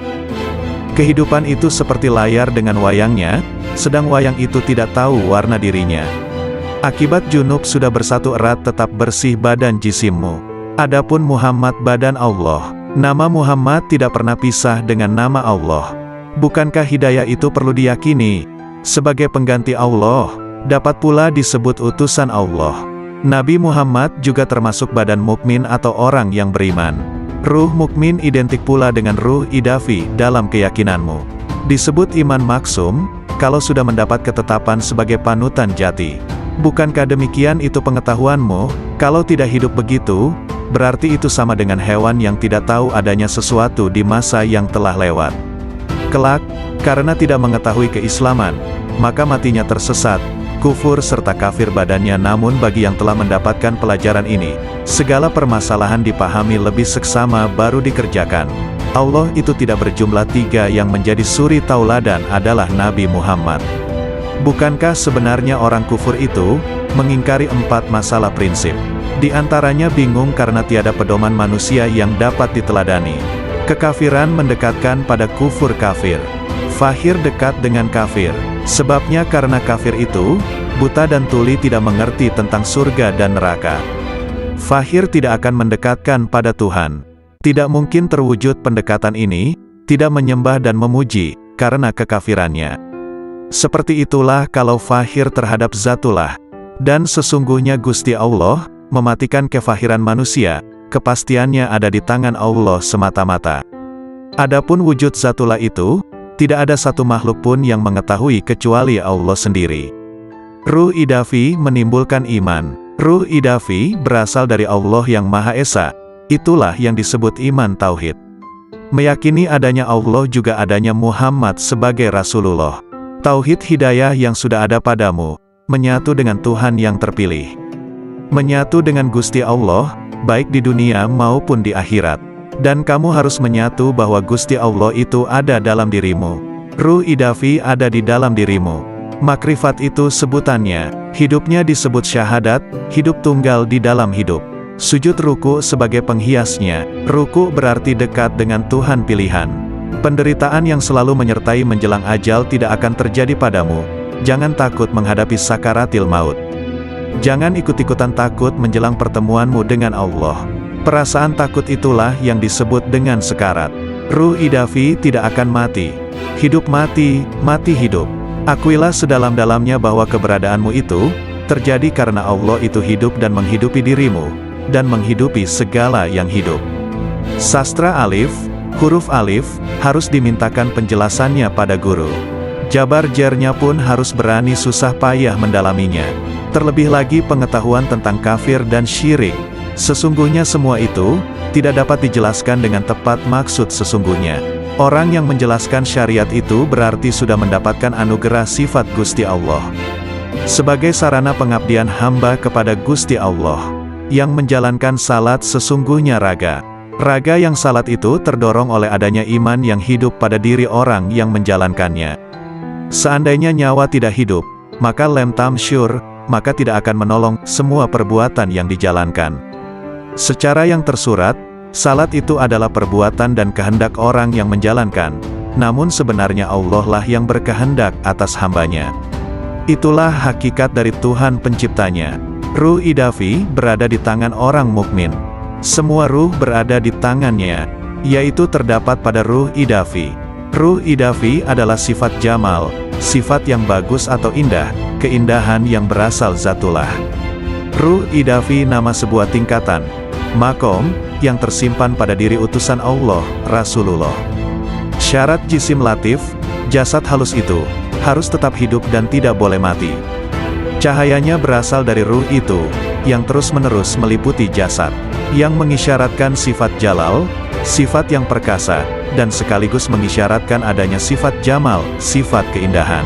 Kehidupan itu seperti layar dengan wayangnya, sedang wayang itu tidak tahu warna dirinya. Akibat junub sudah bersatu erat tetap bersih badan jisimmu. Adapun Muhammad badan Allah. Nama Muhammad tidak pernah pisah dengan nama Allah. Bukankah hidayah itu perlu diyakini sebagai pengganti Allah, dapat pula disebut utusan Allah? Nabi Muhammad juga termasuk badan mukmin atau orang yang beriman. Ruh mukmin identik pula dengan ruh idafi dalam keyakinanmu. Disebut iman maksum, kalau sudah mendapat ketetapan sebagai panutan jati. Bukankah demikian itu pengetahuanmu? Kalau tidak hidup begitu, berarti itu sama dengan hewan yang tidak tahu adanya sesuatu di masa yang telah lewat. Kelak, karena tidak mengetahui keislaman, maka matinya tersesat, kufur serta kafir badannya. Namun bagi yang telah mendapatkan pelajaran ini, segala permasalahan dipahami lebih seksama baru dikerjakan. Allah itu tidak berjumlah 3 yang menjadi suri tauladan adalah Nabi Muhammad. Bukankah sebenarnya orang kufur itu mengingkari 4 masalah prinsip? Di antaranya bingung karena tiada pedoman manusia yang dapat diteladani. Kekafiran mendekatkan pada kufur kafir. Fahir dekat dengan kafir. Sebabnya karena kafir itu buta dan tuli, tidak mengerti tentang surga dan neraka. Fahir tidak akan mendekatkan pada Tuhan. Tidak mungkin terwujud pendekatan ini, tidak menyembah dan memuji, karena kekafirannya. Seperti itulah kalau fahir terhadap Zatullah. Dan sesungguhnya Gusti Allah mematikan kefahiran manusia, kepastiannya ada di tangan Allah semata-mata. Adapun wujud Zatullah itu, tidak ada satu makhluk pun yang mengetahui kecuali Allah sendiri. Ruh idafi menimbulkan iman. Ruh idafi berasal dari Allah yang Maha Esa. Itulah yang disebut iman tauhid. Meyakini adanya Allah juga adanya Muhammad sebagai Rasulullah. Tauhid hidayah yang sudah ada padamu, menyatu dengan Tuhan yang terpilih. Menyatu dengan Gusti Allah, baik di dunia maupun di akhirat. Dan kamu harus menyatu bahwa Gusti Allah itu ada dalam dirimu. Ruh idafi ada di dalam dirimu. Makrifat itu sebutannya. Hidupnya disebut syahadat, hidup tunggal di dalam hidup. Sujud ruku sebagai penghiasnya. Ruku berarti dekat dengan Tuhan pilihan. Penderitaan yang selalu menyertai menjelang ajal tidak akan terjadi padamu. Jangan takut menghadapi sakaratil maut. Jangan ikut-ikutan takut menjelang pertemuanmu dengan Allah. Perasaan takut itulah yang disebut dengan sekarat. Ruh idafi tidak akan mati. Hidup mati, mati hidup. Akuilah sedalam-dalamnya bahwa keberadaanmu itu terjadi karena Allah itu hidup dan menghidupi dirimu, dan menghidupi segala yang hidup. Sastra alif, huruf alif, harus dimintakan penjelasannya pada guru. Jabar jernya pun harus berani susah payah mendalaminya. Terlebih lagi pengetahuan tentang kafir dan syirik. Sesungguhnya semua itu tidak dapat dijelaskan dengan tepat maksud sesungguhnya. Orang yang menjelaskan syariat itu berarti sudah mendapatkan anugerah sifat Gusti Allah. Sebagai sarana pengabdian hamba kepada Gusti Allah, yang menjalankan salat sesungguhnya raga. Raga yang salat itu terdorong oleh adanya iman yang hidup pada diri orang yang menjalankannya. Seandainya nyawa tidak hidup, maka lem tamsyur, maka tidak akan menolong semua perbuatan yang dijalankan. Secara yang tersurat, salat itu adalah perbuatan dan kehendak orang yang menjalankan, namun sebenarnya Allah lah yang berkehendak atas hambanya. Itulah hakikat dari Tuhan penciptanya. Ruh idafi berada di tangan orang mukmin. Semua ruh berada di tangannya, yaitu terdapat pada ruh idafi. Ruh idafi adalah sifat jamal, sifat yang bagus atau indah, keindahan yang berasal Zatullah. Ruh idafi nama sebuah tingkatan, makom, yang tersimpan pada diri utusan Allah, Rasulullah. Syarat jisim latif, jasad halus itu, harus tetap hidup dan tidak boleh mati. Cahayanya berasal dari ruh itu, yang terus-menerus meliputi jasad, yang mengisyaratkan sifat jalal, sifat yang perkasa, dan sekaligus mengisyaratkan adanya sifat jamal, sifat keindahan.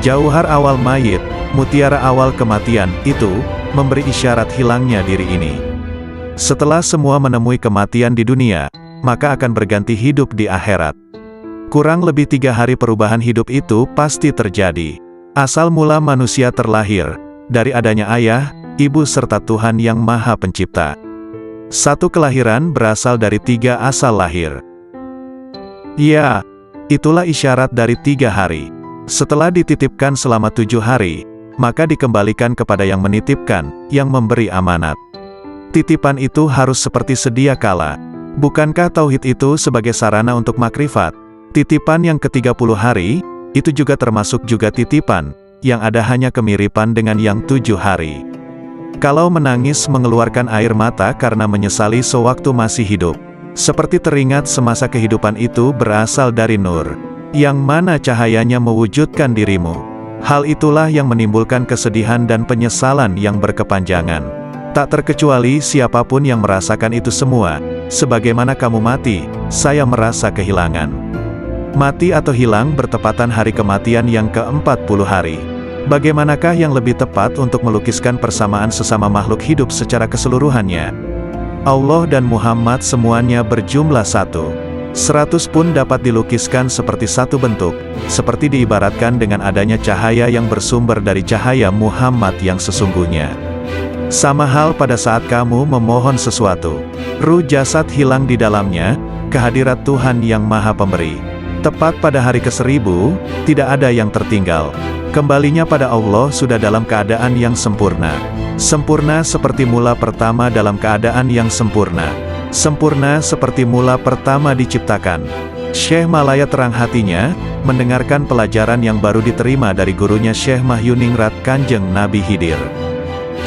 Jauhar awal mayit, mutiara awal kematian, itu memberi isyarat hilangnya diri ini. Setelah semua menemui kematian di dunia, maka akan berganti hidup di akhirat. Kurang lebih 3 hari perubahan hidup itu pasti terjadi. Asal mula manusia terlahir, dari adanya ayah, ibu serta Tuhan yang Maha Pencipta. Satu kelahiran berasal dari 3 asal lahir. Ya, itulah isyarat dari 3 hari. Setelah dititipkan selama 7 hari, maka dikembalikan kepada yang menitipkan, yang memberi amanat. Titipan itu harus seperti sedia kala. Bukankah tauhid itu sebagai sarana untuk makrifat? Titipan yang ke-30 hari, itu juga termasuk juga titipan, yang ada hanya kemiripan dengan yang 7 hari. Kalau menangis mengeluarkan air mata karena menyesali sewaktu masih hidup, seperti teringat semasa kehidupan itu berasal dari nur, yang mana cahayanya mewujudkan dirimu. Hal itulah yang menimbulkan kesedihan dan penyesalan yang berkepanjangan. Tak terkecuali siapapun yang merasakan itu semua. Sebagaimana kamu mati, saya merasa kehilangan. Mati atau hilang bertepatan hari kematian yang ke-40 hari. Bagaimanakah yang lebih tepat untuk melukiskan persamaan sesama makhluk hidup secara keseluruhannya? Allah dan Muhammad semuanya berjumlah 100 pun dapat dilukiskan seperti satu bentuk, seperti diibaratkan dengan adanya cahaya yang bersumber dari cahaya Muhammad yang sesungguhnya. Sama hal pada saat kamu memohon sesuatu, ruh jasad hilang di dalamnya, kehadirat Tuhan yang Maha Pemberi. Tepat pada hari ke-1000, tidak ada yang tertinggal. Kembalinya pada Allah sudah dalam keadaan yang sempurna. Sempurna seperti mula pertama dalam keadaan yang sempurna. Sempurna seperti mula pertama diciptakan. Syekh Malaya terang hatinya, mendengarkan pelajaran yang baru diterima dari gurunya Syekh Mahyuningrat Kanjeng Nabi Khidir.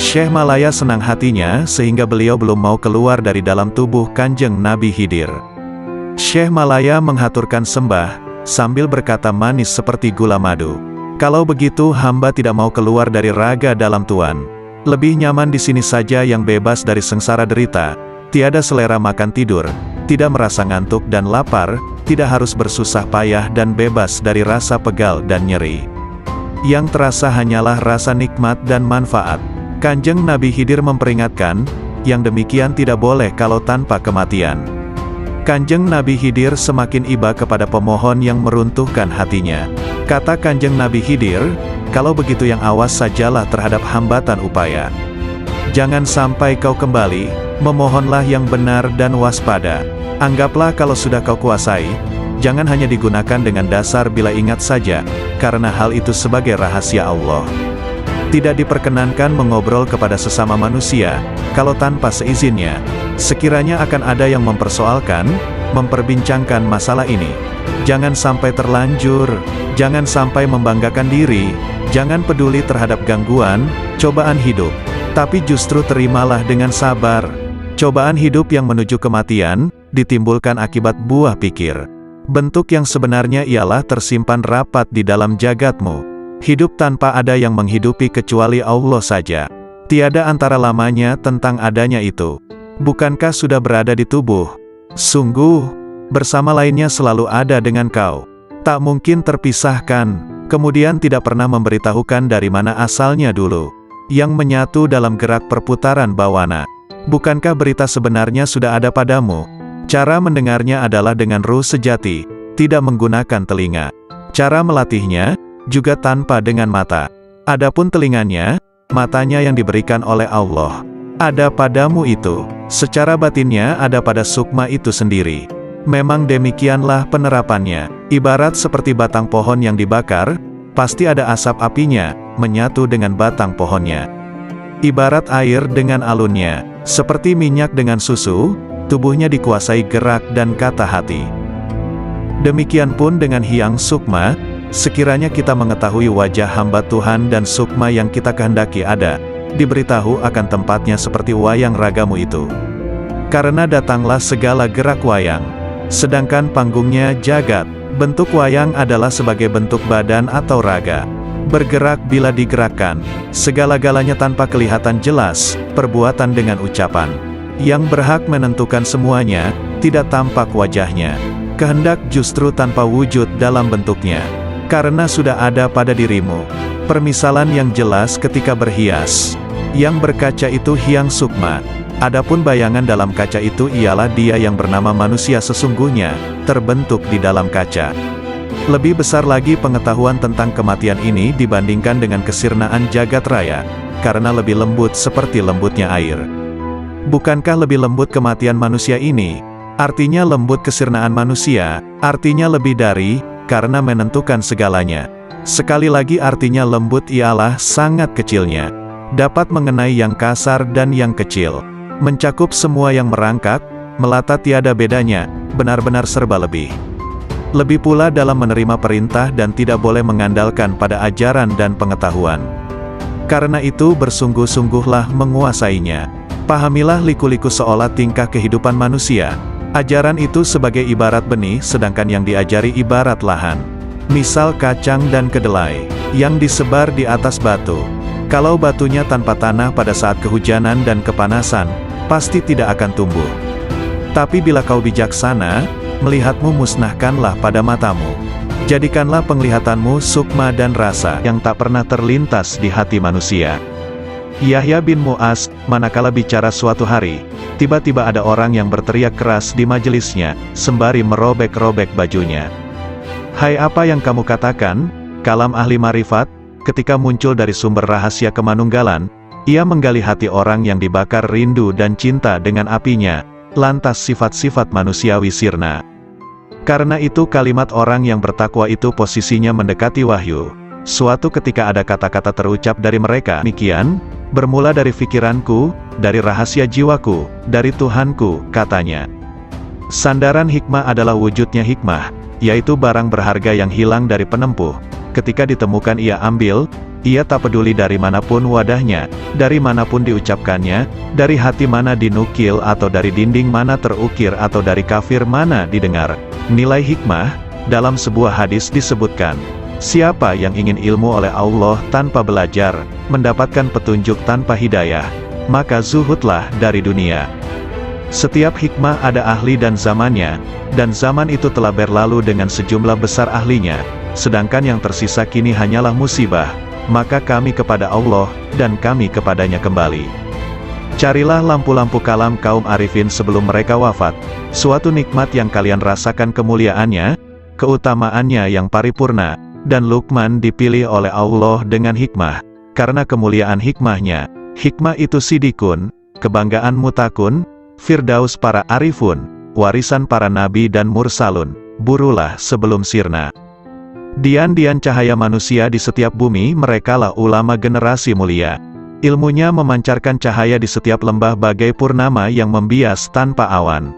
Syekh Malaya senang hatinya sehingga beliau belum mau keluar dari dalam tubuh Kanjeng Nabi Khidir. Syekh Malaya menghaturkan sembah, sambil berkata manis seperti gula madu. Kalau begitu hamba tidak mau keluar dari raga dalam Tuan. Lebih nyaman di sini saja yang bebas dari sengsara derita, tiada selera makan tidur, tidak merasa ngantuk dan lapar, tidak harus bersusah payah dan bebas dari rasa pegal dan nyeri. Yang terasa hanyalah rasa nikmat dan manfaat. Kanjeng Nabi Khidir memperingatkan, yang demikian tidak boleh kalau tanpa kematian. Kanjeng Nabi Khidir semakin iba kepada pemohon yang meruntuhkan hatinya. Kata Kanjeng Nabi Khidir, kalau begitu yang awas sajalah terhadap hambatan upaya. Jangan sampai kau kembali, memohonlah yang benar dan waspada. Anggaplah kalau sudah kau kuasai, jangan hanya digunakan dengan dasar bila ingat saja, karena hal itu sebagai rahasia Allah. Tidak diperkenankan mengobrol kepada sesama manusia, kalau tanpa seizinnya. Sekiranya akan ada yang mempersoalkan, memperbincangkan masalah ini. Jangan sampai terlanjur, jangan sampai membanggakan diri, jangan peduli terhadap gangguan, cobaan hidup. Tapi justru terimalah dengan sabar. Cobaan hidup yang menuju kematian, ditimbulkan akibat buah pikir. Bentuk yang sebenarnya ialah tersimpan rapat di dalam jagatmu. Hidup tanpa ada yang menghidupi kecuali Allah saja. Tiada antara lamanya tentang adanya itu. Bukankah sudah berada di tubuh? Sungguh, bersama lainnya selalu ada dengan kau. Tak mungkin terpisahkan, kemudian tidak pernah memberitahukan dari mana asalnya dulu. Yang menyatu dalam gerak perputaran bawana. Bukankah berita sebenarnya sudah ada padamu? Cara mendengarnya adalah dengan ruh sejati, tidak menggunakan telinga. Cara melatihnya, juga tanpa dengan mata. Adapun telinganya, matanya yang diberikan oleh Allah. Ada padamu itu, secara batinnya ada pada sukma itu sendiri. Memang demikianlah penerapannya. Ibarat seperti batang pohon yang dibakar, pasti ada asap apinya, menyatu dengan batang pohonnya. Ibarat air dengan alunnya, seperti minyak dengan susu, tubuhnya dikuasai gerak dan kata hati. Demikian pun dengan Hyang Sukma, sekiranya kita mengetahui wajah hamba Tuhan dan sukma yang kita kehendaki ada, diberitahu akan tempatnya seperti wayang ragamu itu. Karena datanglah segala gerak wayang, sedangkan panggungnya jagat. Bentuk wayang adalah sebagai bentuk badan atau raga. Bergerak bila digerakkan, segala-galanya tanpa kelihatan jelas, perbuatan dengan ucapan. Yang berhak menentukan semuanya, tidak tampak wajahnya. Kehendak justru tanpa wujud dalam bentuknya. Karena sudah ada pada dirimu. Permisalan yang jelas ketika berhias. Yang berkaca itu Hyang Sukma. Adapun bayangan dalam kaca itu ialah dia yang bernama manusia sesungguhnya, terbentuk di dalam kaca. Lebih besar lagi pengetahuan tentang kematian ini dibandingkan dengan kesirnaan jagat raya, karena lebih lembut seperti lembutnya air. Bukankah lebih lembut kematian manusia ini? Artinya lembut kesirnaan manusia, artinya lebih dari, karena menentukan segalanya. Sekali lagi artinya lembut ialah sangat kecilnya. Dapat mengenai yang kasar dan yang kecil. Mencakup semua yang merangkak, melata tiada bedanya, benar-benar serba lebih. Lebih pula dalam menerima perintah dan tidak boleh mengandalkan pada ajaran dan pengetahuan. Karena itu bersungguh-sungguhlah menguasainya. Pahamilah liku-liku seolah tingkah kehidupan manusia. Ajaran itu sebagai ibarat benih sedangkan yang diajari ibarat lahan. Misal kacang dan kedelai, yang disebar di atas batu. Kalau batunya tanpa tanah pada saat kehujanan dan kepanasan, pasti tidak akan tumbuh. Tapi bila kau bijaksana, melihatmu musnahkanlah pada matamu. Jadikanlah penglihatanmu sukma dan rasa yang tak pernah terlintas di hati manusia. Yahya bin Mu'az, manakala bicara suatu hari, tiba-tiba ada orang yang berteriak keras di majelisnya, sembari merobek-robek bajunya. Hai, apa yang kamu katakan? Kalam ahli marifat. Ketika muncul dari sumber rahasia kemanunggalan, ia menggali hati orang yang dibakar rindu dan cinta dengan apinya, lantas sifat-sifat manusiawi sirna. Karena itu kalimat orang yang bertakwa itu posisinya mendekati wahyu. Suatu ketika ada kata-kata terucap dari mereka, demikian, bermula dari pikiranku, dari rahasia jiwaku, dari Tuhanku, katanya. Sandaran hikmah adalah wujudnya hikmah, yaitu barang berharga yang hilang dari penempuh. Ketika ditemukan ia ambil, ia tak peduli dari manapun wadahnya, dari manapun diucapkannya, dari hati mana dinukil atau dari dinding mana terukir atau dari kafir mana didengar. Nilai hikmah, dalam sebuah hadis disebutkan, siapa yang ingin ilmu oleh Allah tanpa belajar, mendapatkan petunjuk tanpa hidayah, maka zuhudlah dari dunia. Setiap hikmah ada ahli dan zamannya, dan zaman itu telah berlalu dengan sejumlah besar ahlinya, sedangkan yang tersisa kini hanyalah musibah, maka kami kepada Allah, dan kami kepadanya kembali. Carilah lampu-lampu kalam kaum arifin sebelum mereka wafat, suatu nikmat yang kalian rasakan kemuliaannya, keutamaannya yang paripurna, dan Luqman dipilih oleh Allah dengan hikmah, karena kemuliaan hikmahnya, hikmah itu sidikun, kebanggaan mutakun, firdaus para arifun, warisan para nabi dan mursalun, burulah sebelum sirna. Dian-dian cahaya manusia di setiap bumi, merekalah ulama generasi mulia. Ilmunya memancarkan cahaya di setiap lembah bagai purnama yang membias tanpa awan.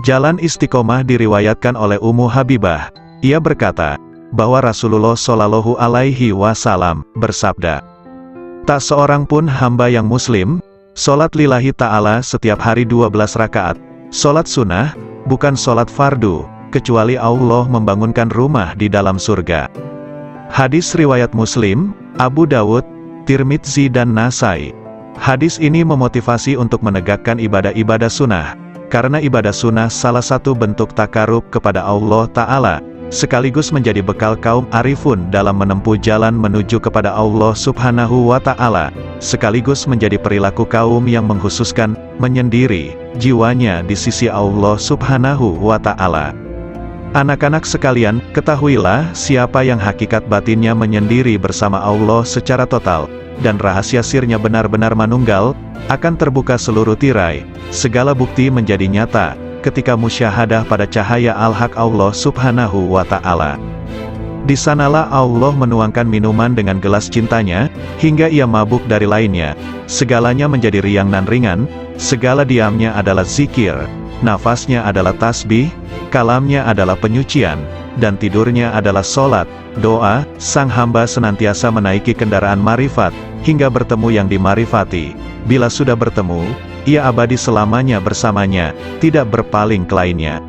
Jalan istiqomah diriwayatkan oleh Ummu Habibah. Ia berkata, bahwa Rasulullah Shallallahu Alaihi Wasallam bersabda, tak seorang pun hamba yang muslim, sholat lillahi ta'ala setiap hari 12 rakaat, sholat sunnah, bukan sholat fardu, kecuali Allah membangunkan rumah di dalam surga. Hadis riwayat Muslim, Abu Dawud, Tirmidzi dan Nasai. Hadis ini memotivasi untuk menegakkan ibadah-ibadah sunnah, karena ibadah sunnah salah satu bentuk takarub kepada Allah Ta'ala, sekaligus menjadi bekal kaum arifun dalam menempuh jalan menuju kepada Allah Subhanahu wa Ta'ala, sekaligus menjadi perilaku kaum yang mengkhususkan, menyendiri, jiwanya di sisi Allah Subhanahu wa Ta'ala. Anak-anak sekalian, ketahuilah siapa yang hakikat batinnya menyendiri bersama Allah secara total, dan rahasia sirnya benar-benar manunggal, akan terbuka seluruh tirai, segala bukti menjadi nyata, ketika musyahadah pada cahaya al-haq Allah Subhanahu wa Ta'ala. Di sanalah Allah menuangkan minuman dengan gelas cintanya, hingga ia mabuk dari lainnya, segalanya menjadi riang nan ringan, segala diamnya adalah zikir, nafasnya adalah tasbih, kalamnya adalah penyucian, dan tidurnya adalah solat, doa. Sang hamba senantiasa menaiki kendaraan marifat, hingga bertemu yang dimarifati. Bila sudah bertemu, ia abadi selamanya bersamanya, tidak berpaling ke lainnya.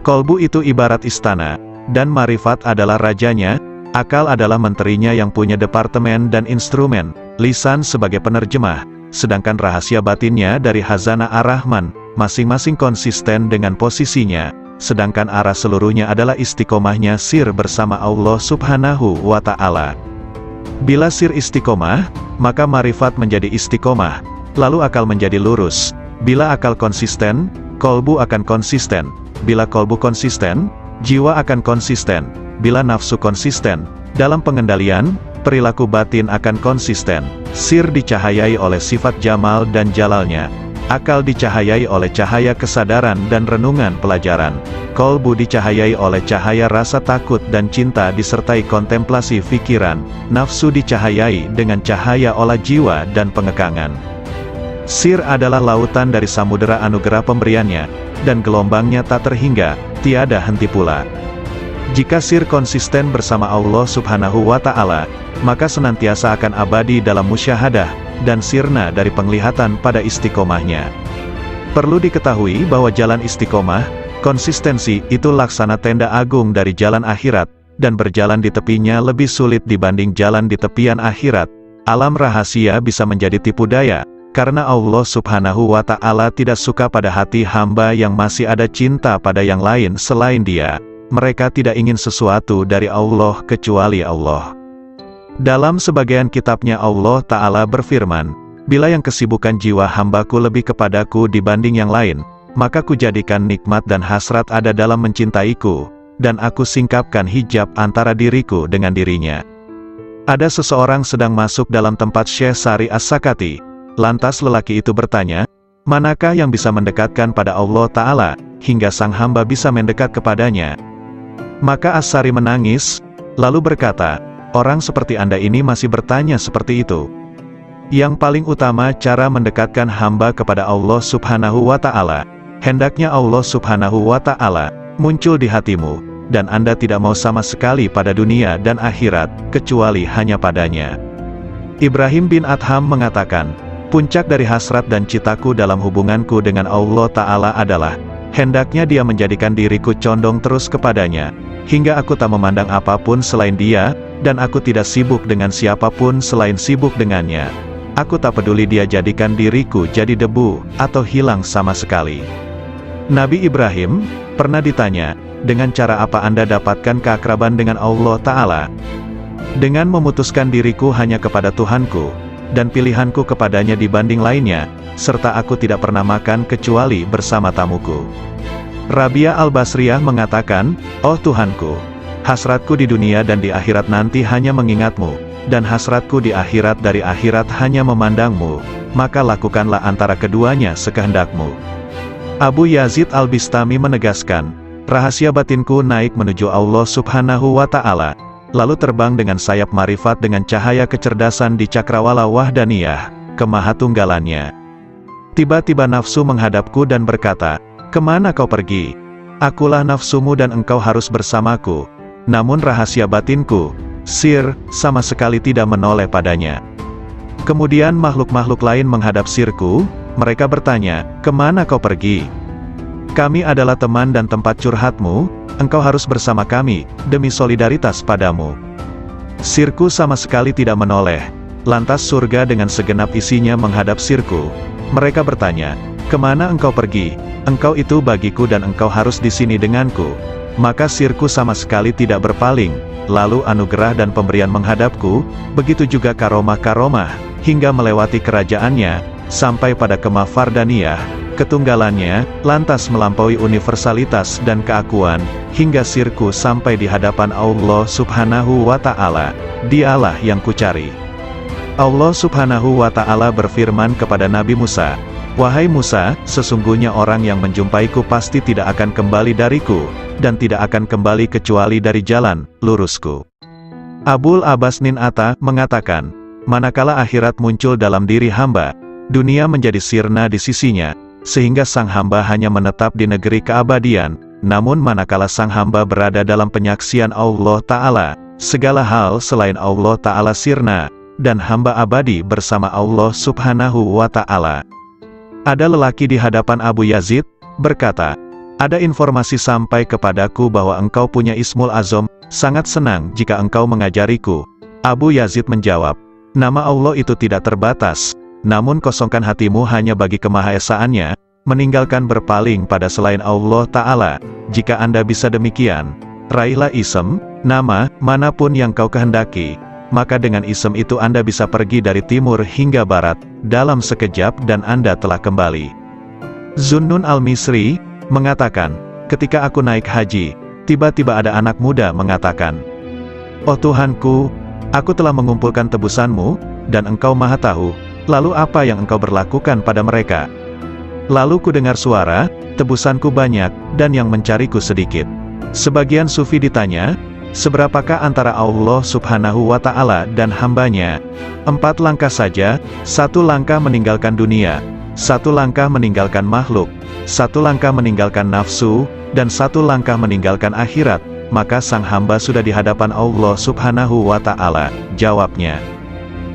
Kolbu itu ibarat istana, dan marifat adalah rajanya, akal adalah menterinya yang punya departemen dan instrumen, lisan sebagai penerjemah, sedangkan rahasia batinnya dari Hazanah Ar-Rahman, masing-masing konsisten dengan posisinya, sedangkan arah seluruhnya adalah istiqomahnya sir bersama Allah Subhanahu wa Ta'ala. Bila sir istiqomah, maka marifat menjadi istiqomah, lalu akal menjadi lurus. Bila akal konsisten, kolbu akan konsisten. Bila kolbu konsisten, jiwa akan konsisten. Bila nafsu konsisten, dalam pengendalian, perilaku batin akan konsisten. Sir dicahayai oleh sifat jamal dan jalalnya. Akal dicahayai oleh cahaya kesadaran dan renungan pelajaran. Kolbu dicahayai oleh cahaya rasa takut dan cinta disertai kontemplasi fikiran. Nafsu dicahayai dengan cahaya olah jiwa dan pengekangan. Sir adalah lautan dari samudera anugerah pemberiannya, dan gelombangnya tak terhingga, tiada henti pula. Jika sir konsisten bersama Allah Subhanahu wa Ta'ala, maka senantiasa akan abadi dalam musyahadah, dan sirna dari penglihatan pada istiqomahnya. Perlu diketahui bahwa jalan istiqomah, konsistensi itu laksana tenda agung dari jalan akhirat, dan berjalan di tepinya lebih sulit dibanding jalan di tepian akhirat. Alam rahasia bisa menjadi tipu daya, karena Allah Subhanahu wa Ta'ala tidak suka pada hati hamba yang masih ada cinta pada yang lain selain Dia. Mereka tidak ingin sesuatu dari Allah kecuali Allah. Dalam sebagian kitabnya Allah Ta'ala berfirman, "Bila yang kesibukan jiwa hambaku lebih kepadaku dibanding yang lain, maka kujadikan nikmat dan hasrat ada dalam mencintaiku, dan aku singkapkan hijab antara diriku dengan dirinya." Ada seseorang sedang masuk dalam tempat Syekh Sari As-Sakati. Lantas lelaki itu bertanya, "Manakah yang bisa mendekatkan pada Allah Ta'ala, hingga sang hamba bisa mendekat kepadanya?" Maka As-Sari menangis, lalu berkata, "Orang seperti Anda ini masih bertanya seperti itu. Yang paling utama cara mendekatkan hamba kepada Allah Subhanahu wa Ta'ala, hendaknya Allah Subhanahu wa Ta'ala muncul di hatimu, dan Anda tidak mau sama sekali pada dunia dan akhirat, kecuali hanya padanya." Ibrahim bin Adham mengatakan, "Puncak dari hasrat dan citaku dalam hubunganku dengan Allah Ta'ala adalah, hendaknya Dia menjadikan diriku condong terus kepadanya, hingga aku tak memandang apapun selain Dia, dan aku tidak sibuk dengan siapapun selain sibuk dengannya. Aku tak peduli Dia jadikan diriku jadi debu, atau hilang sama sekali." Nabi Ibrahim pernah ditanya, "Dengan cara apa Anda dapatkan keakraban dengan Allah Ta'ala?" "Dengan memutuskan diriku hanya kepada Tuhanku, dan pilihanku kepadanya dibanding lainnya, serta aku tidak pernah makan kecuali bersama tamuku." Rabia Al-Basriyah mengatakan, "Oh Tuhanku, hasratku di dunia dan di akhirat nanti hanya mengingatmu, dan hasratku di akhirat dari akhirat hanya memandangmu, maka lakukanlah antara keduanya sekehendakmu." Abu Yazid Al-Bistami menegaskan, "Rahasia batinku naik menuju Allah Subhanahu wa Ta'ala, lalu terbang dengan sayap marifat dengan cahaya kecerdasan di cakrawala wahdaniyah, kemahatunggalannya. Tiba-tiba nafsu menghadapku dan berkata, 'Kemana kau pergi? Akulah nafsumu dan engkau harus bersamaku.' Namun rahasia batinku, sir, sama sekali tidak menoleh padanya. Kemudian makhluk-makhluk lain menghadap sirku, mereka bertanya, 'Kemana kau pergi? Kami adalah teman dan tempat curhatmu, engkau harus bersama kami, demi solidaritas padamu.' Sirku sama sekali tidak menoleh. Lantas surga dengan segenap isinya menghadap sirku. Mereka bertanya, 'Kemana engkau pergi? Engkau itu bagiku dan engkau harus di sini denganku.' Maka sirku sama sekali tidak berpaling. Lalu anugerah dan pemberian menghadapku, begitu juga karomah-karomah, hingga melewati kerajaannya, sampai pada kemah Fardaniyah, ketunggalannya, lantas melampaui universalitas dan keakuan, hingga sirku sampai di hadapan Allah Subhanahu wa Ta'ala. Dialah yang kucari." Allah Subhanahu wa Ta'ala berfirman kepada Nabi Musa, "Wahai Musa, sesungguhnya orang yang menjumpaiku pasti tidak akan kembali dariku, dan tidak akan kembali kecuali dari jalan lurusku." Abul Abbas Nin Atta mengatakan, "Manakala akhirat muncul dalam diri hamba, dunia menjadi sirna di sisinya, sehingga sang hamba hanya menetap di negeri keabadian. Namun manakala sang hamba berada dalam penyaksian Allah Ta'ala, segala hal selain Allah Ta'ala sirna, dan hamba abadi bersama Allah Subhanahu wa Ta'ala." Ada lelaki di hadapan Abu Yazid, berkata, "Ada informasi sampai kepadaku bahwa engkau punya Ismul Azam, sangat senang jika engkau mengajariku." Abu Yazid menjawab, "Nama Allah itu tidak terbatas, namun kosongkan hatimu hanya bagi kemahaesaannya, meninggalkan berpaling pada selain Allah Ta'ala. Jika Anda bisa demikian, raihlah isem, nama, manapun yang kau kehendaki, maka dengan isem itu Anda bisa pergi dari timur hingga barat, dalam sekejap dan Anda telah kembali." Zunnun Al-Misri mengatakan, "Ketika aku naik haji, tiba-tiba ada anak muda mengatakan, 'Oh Tuhanku, aku telah mengumpulkan tebusanmu, dan engkau maha tahu, lalu apa yang engkau berlakukan pada mereka?' Lalu ku dengar suara, 'Tebusanku banyak, dan yang mencariku sedikit.'" Sebagian sufi ditanya, "Seberapakah antara Allah Subhanahu wa Ta'ala dan hambanya?" 4 langkah saja, 1 langkah meninggalkan dunia, 1 langkah meninggalkan makhluk, 1 langkah meninggalkan nafsu, dan 1 langkah meninggalkan akhirat, maka sang hamba sudah di hadapan Allah Subhanahu wa Ta'ala, jawabnya.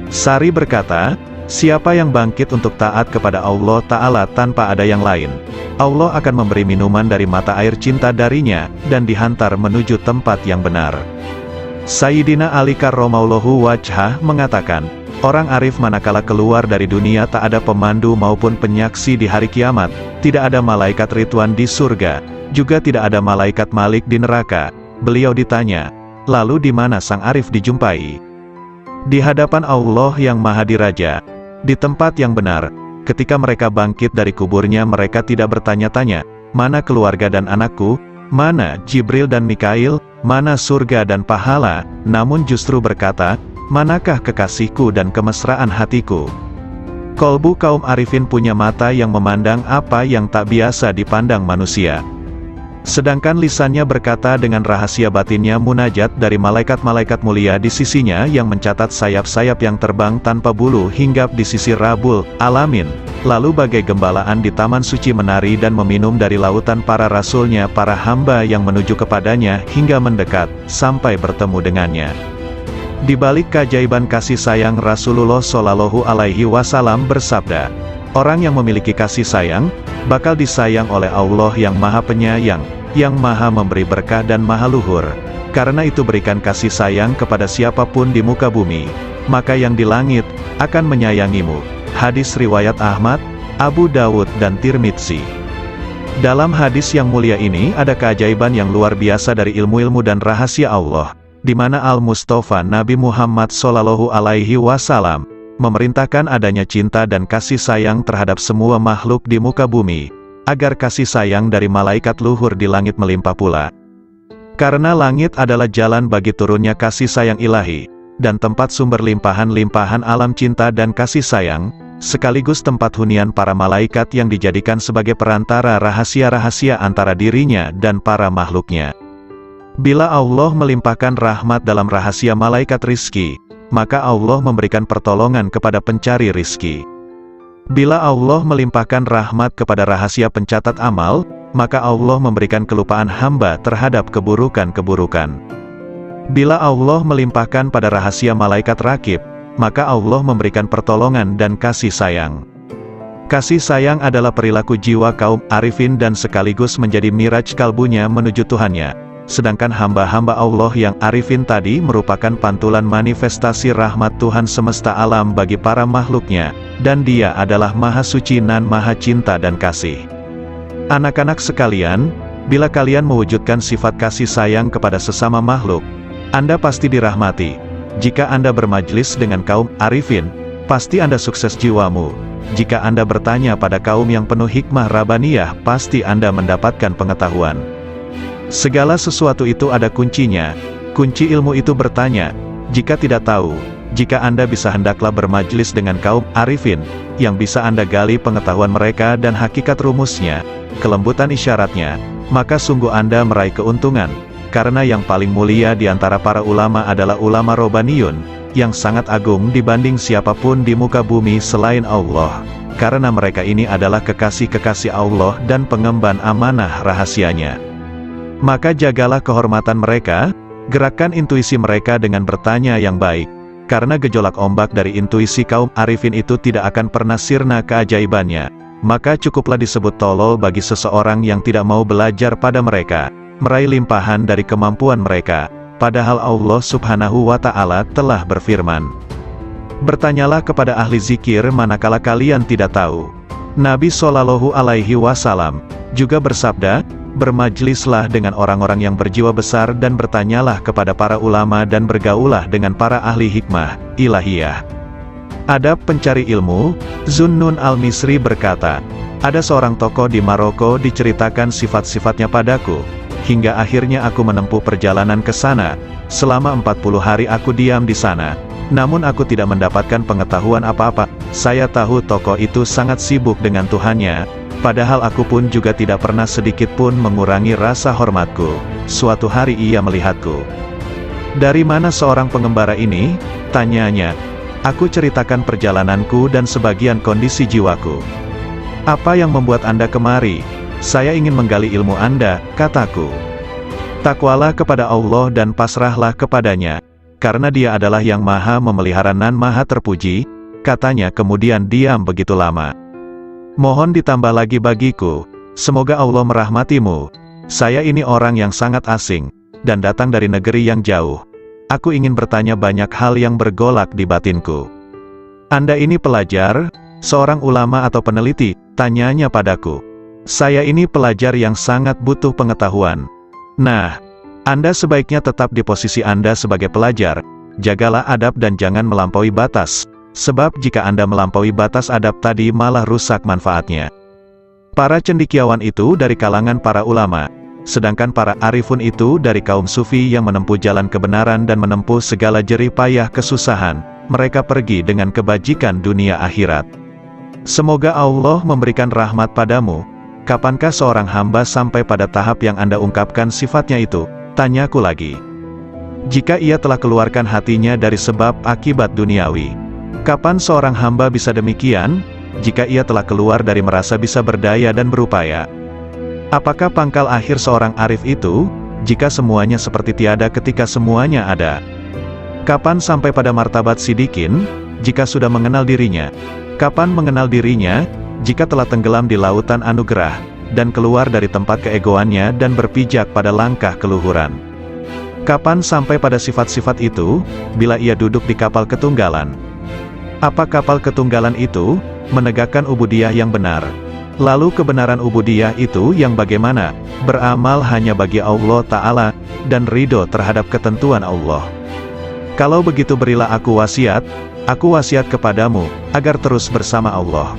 Sari berkata, siapa yang bangkit untuk taat kepada Allah Ta'ala tanpa ada yang lain, Allah akan memberi minuman dari mata air cinta darinya, dan dihantar menuju tempat yang benar. Sayyidina Ali karramallahu wajhah mengatakan, orang arif manakala keluar dari dunia tak ada pemandu maupun penyaksi di hari kiamat, tidak ada malaikat Ridwan di surga, juga tidak ada malaikat Malik di neraka. Beliau ditanya, lalu di mana sang arif dijumpai? Di hadapan Allah yang Maha Diraja, di tempat yang benar. Ketika mereka bangkit dari kuburnya, mereka tidak bertanya-tanya, mana keluarga dan anakku, mana Jibril dan Mikail, mana surga dan pahala, namun justru berkata, manakah kekasihku dan kemesraan hatiku? Kolbu kaum arifin punya mata yang memandang apa yang tak biasa dipandang manusia. Sedangkan lisannya berkata dengan rahasia batinnya munajat dari malaikat-malaikat mulia di sisinya yang mencatat sayap-sayap yang terbang tanpa bulu hinggap di sisi Rabbul Alamin. Lalu bagai gembalaan di taman suci menari dan meminum dari lautan para rasulnya, para hamba yang menuju kepadanya hingga mendekat, sampai bertemu dengannya. Di balik keajaiban kasih sayang, Rasulullah Shallallahu Alaihi Wasallam bersabda, orang yang memiliki kasih sayang, bakal disayang oleh Allah yang Maha Penyayang, yang Maha Memberi berkah dan Maha Luhur. Karena itu berikan kasih sayang kepada siapapun di muka bumi, maka yang di langit akan menyayangimu. Hadis riwayat Ahmad, Abu Dawud dan Tirmidzi. Dalam hadis yang mulia ini ada keajaiban yang luar biasa dari ilmu-ilmu dan rahasia Allah, di mana Al-Mustafa Nabi Muhammad Shallallahu Alaihi Wasallam memerintahkan adanya cinta dan kasih sayang terhadap semua makhluk di muka bumi, agar kasih sayang dari malaikat luhur di langit melimpah pula. Karena langit adalah jalan bagi turunnya kasih sayang ilahi, dan tempat sumber limpahan-limpahan alam cinta dan kasih sayang, sekaligus tempat hunian para malaikat yang dijadikan sebagai perantara rahasia-rahasia antara dirinya dan para makhluknya. Bila Allah melimpahkan rahmat dalam rahasia malaikat rizki, maka Allah memberikan pertolongan kepada pencari rizki. Bila Allah melimpahkan rahmat kepada rahasia pencatat amal, maka Allah memberikan kelupaan hamba terhadap keburukan-keburukan. Bila Allah melimpahkan pada rahasia malaikat rakib, maka Allah memberikan pertolongan dan kasih sayang. Kasih sayang adalah perilaku jiwa kaum arifin dan sekaligus menjadi miraj kalbunya menuju Tuhannya. Sedangkan hamba-hamba Allah yang arifin tadi merupakan pantulan manifestasi rahmat Tuhan semesta alam bagi para makhluknya, dan Dia adalah Maha Suci nan Maha Cinta dan Kasih. Anak-anak sekalian, bila kalian mewujudkan sifat kasih sayang kepada sesama makhluk, Anda pasti dirahmati. Jika Anda bermajlis dengan kaum arifin, pasti Anda sukses jiwamu. Jika Anda bertanya pada kaum yang penuh hikmah Rabbaniyah, pasti Anda mendapatkan pengetahuan. Segala sesuatu itu ada kuncinya. Kunci ilmu itu bertanya. Jika tidak tahu, jika Anda bisa hendaklah bermajlis dengan kaum arifin, yang bisa Anda gali pengetahuan mereka dan hakikat rumusnya, kelembutan isyaratnya, maka sungguh Anda meraih keuntungan. Karena yang paling mulia di antara para ulama adalah ulama Robbaniyun, yang sangat agung dibanding siapapun di muka bumi selain Allah. Karena mereka ini adalah kekasih-kekasih Allah dan pengemban amanah rahasianya. Maka jagalah kehormatan mereka, gerakkan intuisi mereka dengan bertanya yang baik, karena gejolak ombak dari intuisi kaum arifin itu tidak akan pernah sirna keajaibannya. Maka cukuplah disebut tolol bagi seseorang yang tidak mau belajar pada mereka, meraih limpahan dari kemampuan mereka, padahal Allah Subhanahu wa Ta'ala telah berfirman, bertanyalah kepada ahli zikir manakala kalian tidak tahu. Nabi Shallallahu Alaihi Wasallam juga bersabda, bermajlislah dengan orang-orang yang berjiwa besar dan bertanyalah kepada para ulama dan bergaulah dengan para ahli hikmah ilahiyah. Adab pencari ilmu. Zunnun al-Misri berkata, ada seorang tokoh di Maroko diceritakan sifat-sifatnya padaku, hingga akhirnya aku menempuh perjalanan ke sana. Selama 40 hari aku diam di sana, namun aku tidak mendapatkan pengetahuan apa-apa. Saya tahu tokoh itu sangat sibuk dengan Tuhannya, padahal aku pun juga tidak pernah sedikit pun mengurangi rasa hormatku. Suatu hari ia melihatku. Dari mana seorang pengembara ini? Tanyanya. Aku ceritakan perjalananku dan sebagian kondisi jiwaku. Apa yang membuat Anda kemari? Saya ingin menggali ilmu Anda, kataku. Takwalah kepada Allah dan pasrahlah kepadanya, karena Dia adalah yang maha memelihara dan maha terpuji, katanya kemudian diam begitu lama. Mohon ditambah lagi bagiku, semoga Allah merahmatimu. Saya ini orang yang sangat asing, dan datang dari negeri yang jauh. Aku ingin bertanya banyak hal yang bergolak di batinku. Anda ini pelajar, seorang ulama atau peneliti, tanyanya padaku. Saya ini pelajar yang sangat butuh pengetahuan. Nah, Anda sebaiknya tetap di posisi Anda sebagai pelajar, jagalah adab dan jangan melampaui batas, sebab jika Anda melampaui batas adab tadi malah rusak manfaatnya. Para cendekiawan itu dari kalangan para ulama, sedangkan para arifun itu dari kaum sufi yang menempuh jalan kebenaran dan menempuh segala jerih payah kesusahan, mereka pergi dengan kebajikan dunia akhirat. Semoga Allah memberikan rahmat padamu. Kapankah seorang hamba sampai pada tahap yang Anda ungkapkan sifatnya itu? Tanyaku lagi. Jika ia telah keluarkan hatinya dari sebab akibat duniawi. Kapan seorang hamba bisa demikian? Jika ia telah keluar dari merasa bisa berdaya dan berupaya. Apakah pangkal akhir seorang arif itu? Jika semuanya seperti tiada ketika semuanya ada. Kapan sampai pada martabat sidikin? Jika sudah mengenal dirinya. Kapan mengenal dirinya? Jika telah tenggelam di lautan anugerah, dan keluar dari tempat keegoannya dan berpijak pada langkah keluhuran. Kapan sampai pada sifat-sifat itu? Bila ia duduk di kapal ketunggalan. Apa kapal ketunggalan itu? Menegakkan ubudiyah yang benar. Lalu kebenaran ubudiyah itu yang bagaimana? Beramal hanya bagi Allah Ta'ala, dan ridho terhadap ketentuan Allah. Kalau begitu berilah aku wasiat kepadamu, agar terus bersama Allah.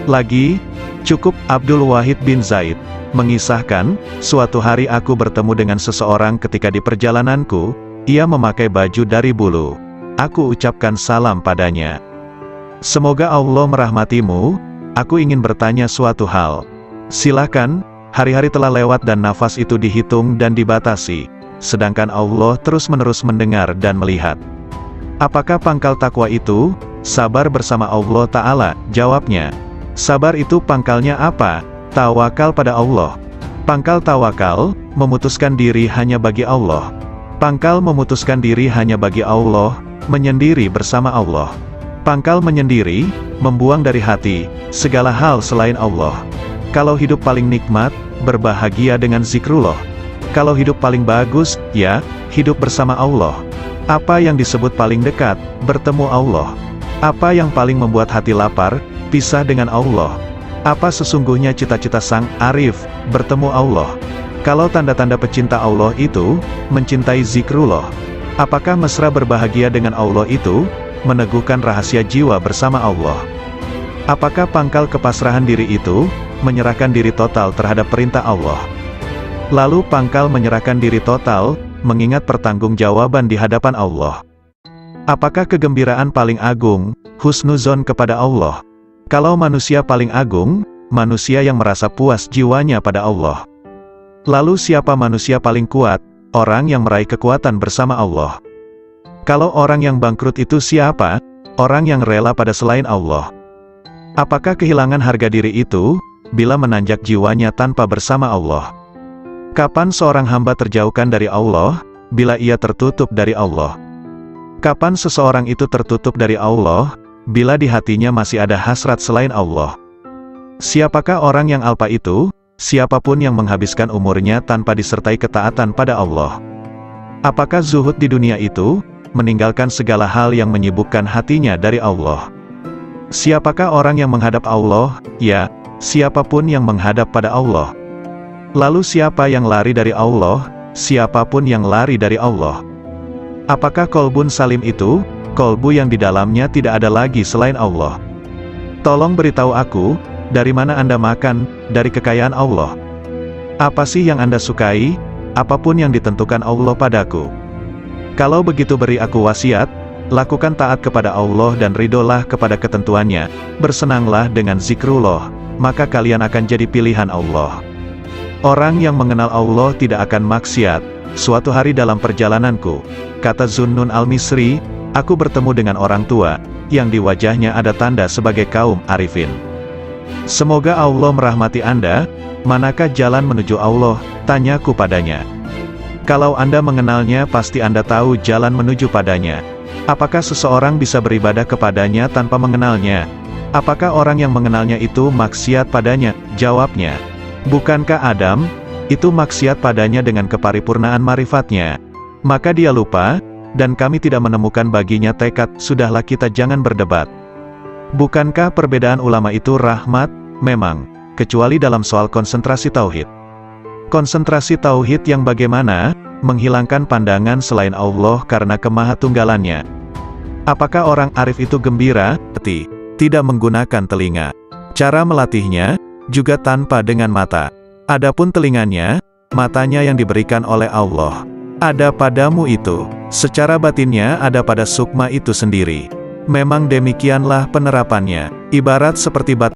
Lagi, cukup Abdul Wahid bin Zaid mengisahkan, suatu hari aku bertemu dengan seseorang ketika di perjalananku, ia memakai baju dari bulu. Aku ucapkan salam padanya. Semoga Allah merahmatimu, aku ingin bertanya suatu hal. Silakan, hari-hari telah lewat dan nafas itu dihitung dan dibatasi, sedangkan Allah terus-menerus mendengar dan melihat. Apakah pangkal takwa itu? Sabar bersama Allah Ta'ala, jawabnya. Sabar itu pangkalnya apa? Tawakal pada Allah. Pangkal tawakal, memutuskan diri hanya bagi Allah. Pangkal memutuskan diri hanya bagi Allah, menyendiri bersama Allah. Pangkal menyendiri, membuang dari hati, segala hal selain Allah. Kalau hidup paling nikmat, berbahagia dengan zikrullah. Kalau hidup paling bagus, ya, hidup bersama Allah. Apa yang disebut paling dekat, bertemu Allah. Apa yang paling membuat hati lapar, pisah dengan Allah. Apa sesungguhnya cita-cita sang arif, bertemu Allah. Kalau tanda-tanda pecinta Allah itu, mencintai zikrullah. Apakah mesra berbahagia dengan Allah itu, meneguhkan rahasia jiwa bersama Allah. Apakah pangkal kepasrahan diri itu, menyerahkan diri total terhadap perintah Allah. Lalu pangkal menyerahkan diri total, mengingat pertanggungjawaban di hadapan Allah. Apakah kegembiraan paling agung, husnuzon kepada Allah? Kalau manusia paling agung, manusia yang merasa puas jiwanya pada Allah. Lalu siapa manusia paling kuat? Orang yang meraih kekuatan bersama Allah. Kalau orang yang bangkrut itu siapa? Orang yang rela pada selain Allah. Apakah kehilangan harga diri itu? Bila menanjak jiwanya tanpa bersama Allah. Kapan seorang hamba terjauhkan dari Allah? Bila ia tertutup dari Allah. Kapan seseorang itu tertutup dari Allah? Bila di hatinya masih ada hasrat selain Allah. Siapakah orang yang alpa itu? Siapapun yang menghabiskan umurnya tanpa disertai ketaatan pada Allah. Apakah zuhud di dunia itu? Meninggalkan segala hal yang menyibukkan hatinya dari Allah. Siapakah orang yang menghadap Allah? Ya, siapapun yang menghadap pada Allah. Lalu siapa yang lari dari Allah? Siapapun yang lari dari Allah. Apakah kolbun salim itu? Kolbu yang di dalamnya tidak ada lagi selain Allah. Tolong beritahu aku, dari mana Anda makan? Dari kekayaan Allah. Apa sih yang Anda sukai? Apapun yang ditentukan Allah padaku. Kalau begitu beri aku wasiat, lakukan taat kepada Allah dan ridolah kepada ketentuannya, bersenanglah dengan zikrullah, maka kalian akan jadi pilihan Allah. Orang yang mengenal Allah tidak akan maksiat. Suatu hari dalam perjalananku, kata Zunnun al-Misri, aku bertemu dengan orang tua, yang di wajahnya ada tanda sebagai kaum arifin. Semoga Allah merahmati Anda. Manakah jalan menuju Allah? Tanyaku padanya. Kalau Anda mengenalnya, pasti Anda tahu jalan menuju padanya. Apakah seseorang bisa beribadah kepadanya tanpa mengenalnya? Apakah orang yang mengenalnya itu maksiat padanya? Jawabnya, bukankah Adam itu maksiat padanya dengan keparipurnaan marifatnya? Maka dia lupa, dan kami tidak menemukan baginya tekad. Sudahlah, kita jangan berdebat. Bukankah perbedaan ulama itu rahmat? Memang, kecuali dalam soal konsentrasi tauhid. Konsentrasi tauhid yang bagaimana? Menghilangkan pandangan selain Allah karena kemahatunggalannya. Apakah orang arif itu gembira? Tidak menggunakan telinga. Cara melatihnya juga tanpa dengan mata. Adapun telinganya, matanya yang diberikan oleh Allah ada padamu itu. Secara batinnya ada pada sukma itu sendiri. Memang demikianlah penerapannya. Ibarat seperti batu